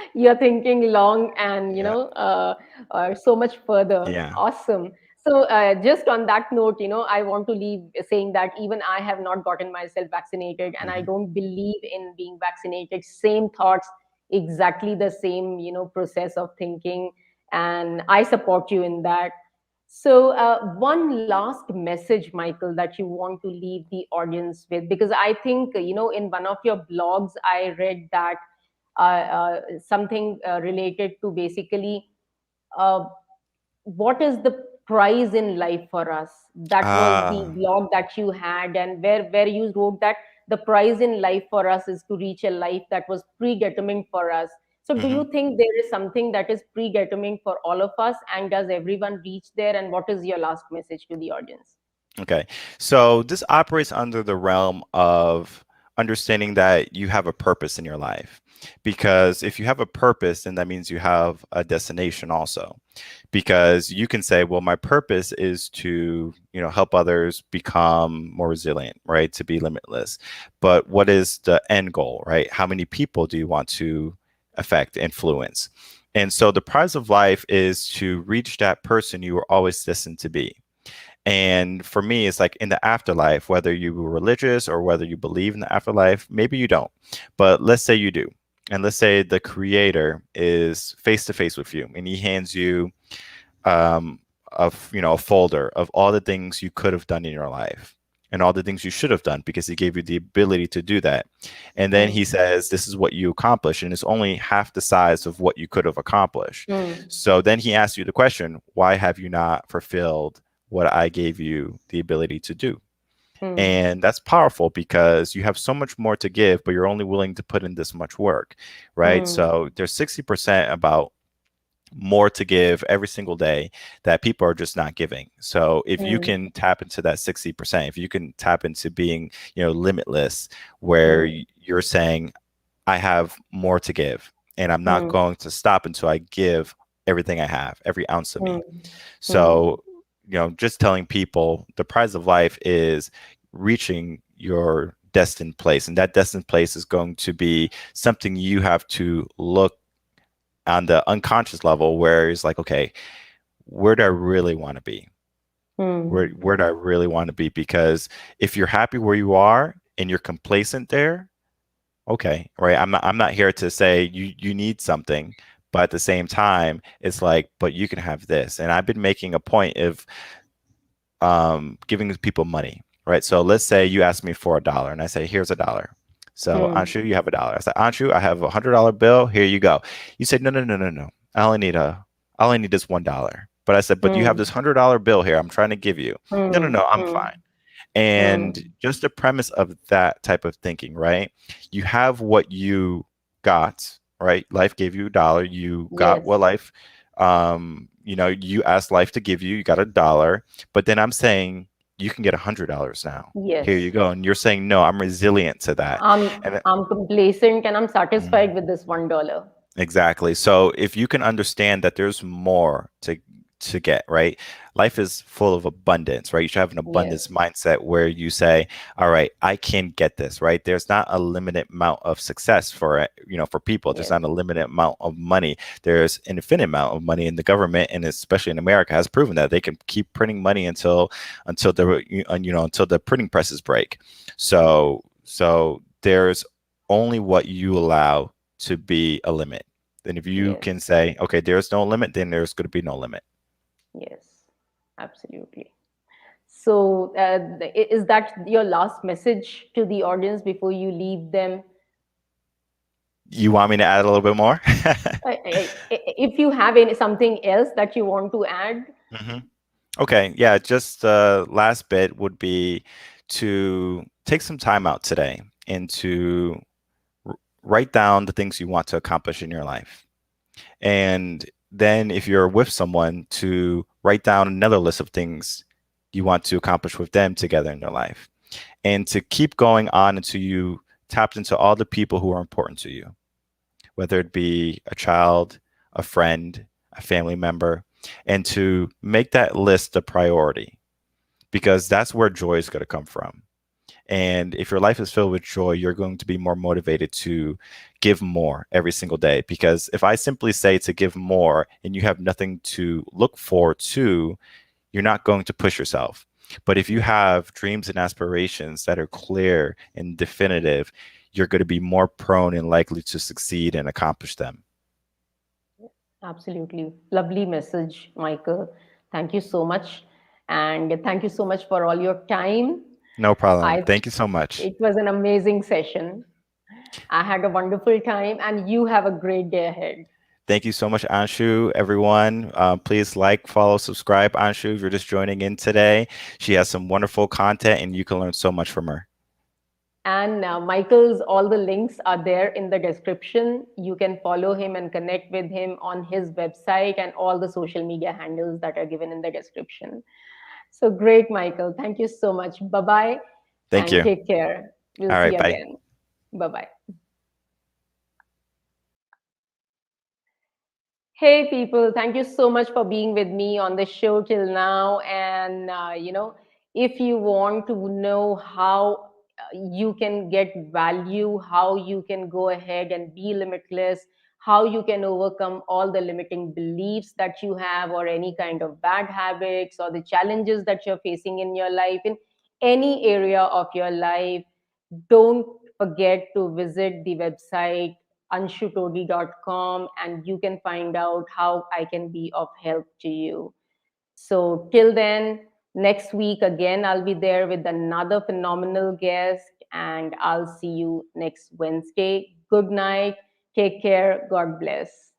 You You're thinking long and, Yeah. so much further. Yeah. Awesome. So, just on that note, I want to leave saying that even I have not gotten myself vaccinated, and I Hmm. don't believe in being vaccinated. Same thoughts, exactly the same, process of thinking. And I support you in that. So, one last message, Michael, that you want to leave the audience with, because I think, in one of your blogs, I read that something related to basically uh, what is the prize in life for us. That was the Ah. blog that you had, and where you wrote that the prize in life for us is to reach a life that was predetermined for us. So do Mhm. you think there is something that is predetermined for all of us, and does everyone reach there? And what is your last message to the audience? Okay. So this operates under the realm of understanding that you have a purpose in your life. Because if you have a purpose, then that means you have a destination also. Because you can say, well, my purpose is to, help others become more resilient, right? To be limitless. But what is the end goal, right? How many people do you want to affect, influence? And so the prize of life is to reach that person you were always destined to be. And for me, it's like in the afterlife, whether you were religious or whether you believe in the afterlife, maybe you don't. But let's say you do. And let's say the creator is face to face with you and he hands you um, a folder of all the things you could have done in your life and all the things you should have done because he gave you the ability to do that. And then he Hmm. says, this is what you accomplished. And it's only half the size of what you could have accomplished. Hmm. So then he asks you the question, why have you not fulfilled what I gave you the ability to do? Hmm. And that's powerful because you have so much more to give, but you're only willing to put in this much work, right? Hmm. So there's 60% about more to give every single day that people are just not giving. So if you Hmm. can tap into that 60%, if you can tap into being, limitless, where Hmm. you're saying, I have more to give and I'm not Hmm. going to stop until I give everything I have, every ounce of Hmm. me. Hmm. So, just telling people the prize of life is reaching your destined place. And that destined place is going to be something you have to look on the unconscious level where it's like, okay, where do I really want to be? Hmm. Where do I really want to be? Because if you're happy where you are and you're complacent there, okay, right. I'm not here to say you need something, but at the same time, it's like, but you can have this. And I've been making a point of giving people money, right? So let's say you ask me for $1 and I say, here's $1. So Hmm. Anshu, you have $1. I said, Anshu, I have $100 bill. Here you go. You said, no, no, no, no, no. I only need this $1. But I said, but you have Hmm. this $100 bill here. I'm trying to give you. No, no, Hmm. no, I'm Hmm. fine. And Hmm. just the premise of that type of thinking, right? You have what you got, right? Life gave you $1. You got what Yes. life, you asked life to give you. You got $1. But then I'm saying you can get $100 now. Here Yes. you go. And you're saying, no, I'm resilient to that. I'm And I'm complacent and I'm satisfied mm, with this $1. exactly. So if you can understand that there's more to get, right? Life is full of abundance, right? You should have an abundance Yes. mindset where you say, all right, I can get this, right? There's not a limited amount of success for it, for people. There's Yes. not a limited amount of money. There's an infinite amount of money in the government, and especially in America has proven that they can keep printing money until the printing presses break. So there's only what you allow to be a limit. Then if you Yes. can say, okay, there's no limit, then there's going to be no limit. Yes. Absolutely. So, is that your last message to the audience before you leave them? You want me to add a little bit more? If you have any something else that you want to add. Hmm. Okay, yeah, just the last bit would be to take some time out today and to write down the things you want to accomplish in your life. And then if you're with someone, to write down another list of things you want to accomplish with them together in their life. And to keep going on until you tapped into all the people who are important to you, whether it be a child, a friend, a family member, and to make that list a priority because that's where joy is going to come from. And if your life is filled with joy, you're going to be more motivated to give more every single day. Because if I simply say to give more and you have nothing to look forward to, you're not going to push yourself. But if you have dreams and aspirations that are clear and definitive, you're going to be more prone and likely to succeed and accomplish them. Absolutely. Lovely message, Michael. Thank you so much. And thank you so much for all your time. No problem. I Thank you so much. It was an amazing session. I had a wonderful time, and you have a great day ahead. Thank you so much, Anshu. Everyone, please like, follow, subscribe. Anshu, if you're just joining in today, she has some wonderful content and you can learn so much from her. And Michael's all the links are there in the description. You can follow him and connect with him on his website and all the social media handles that are given in the description. So great, Michael. Thank you so much. Bye bye Thank and you. take care. We'll All see right. you Bye. again. Bye bye. Hey, people, thank you so much for being with me on the show till now. And, if you want to know how you can get value, how you can go ahead and be limitless, how you can overcome all the limiting beliefs that you have, or any kind of bad habits, or the challenges that you're facing in your life, in any area of your life, don't forget to visit the website anshutodi.com, and you can find out how I can be of help to you. So, till then, next week again, I'll be there with another phenomenal guest, and I'll see you next Wednesday. Good night. Take care. God bless.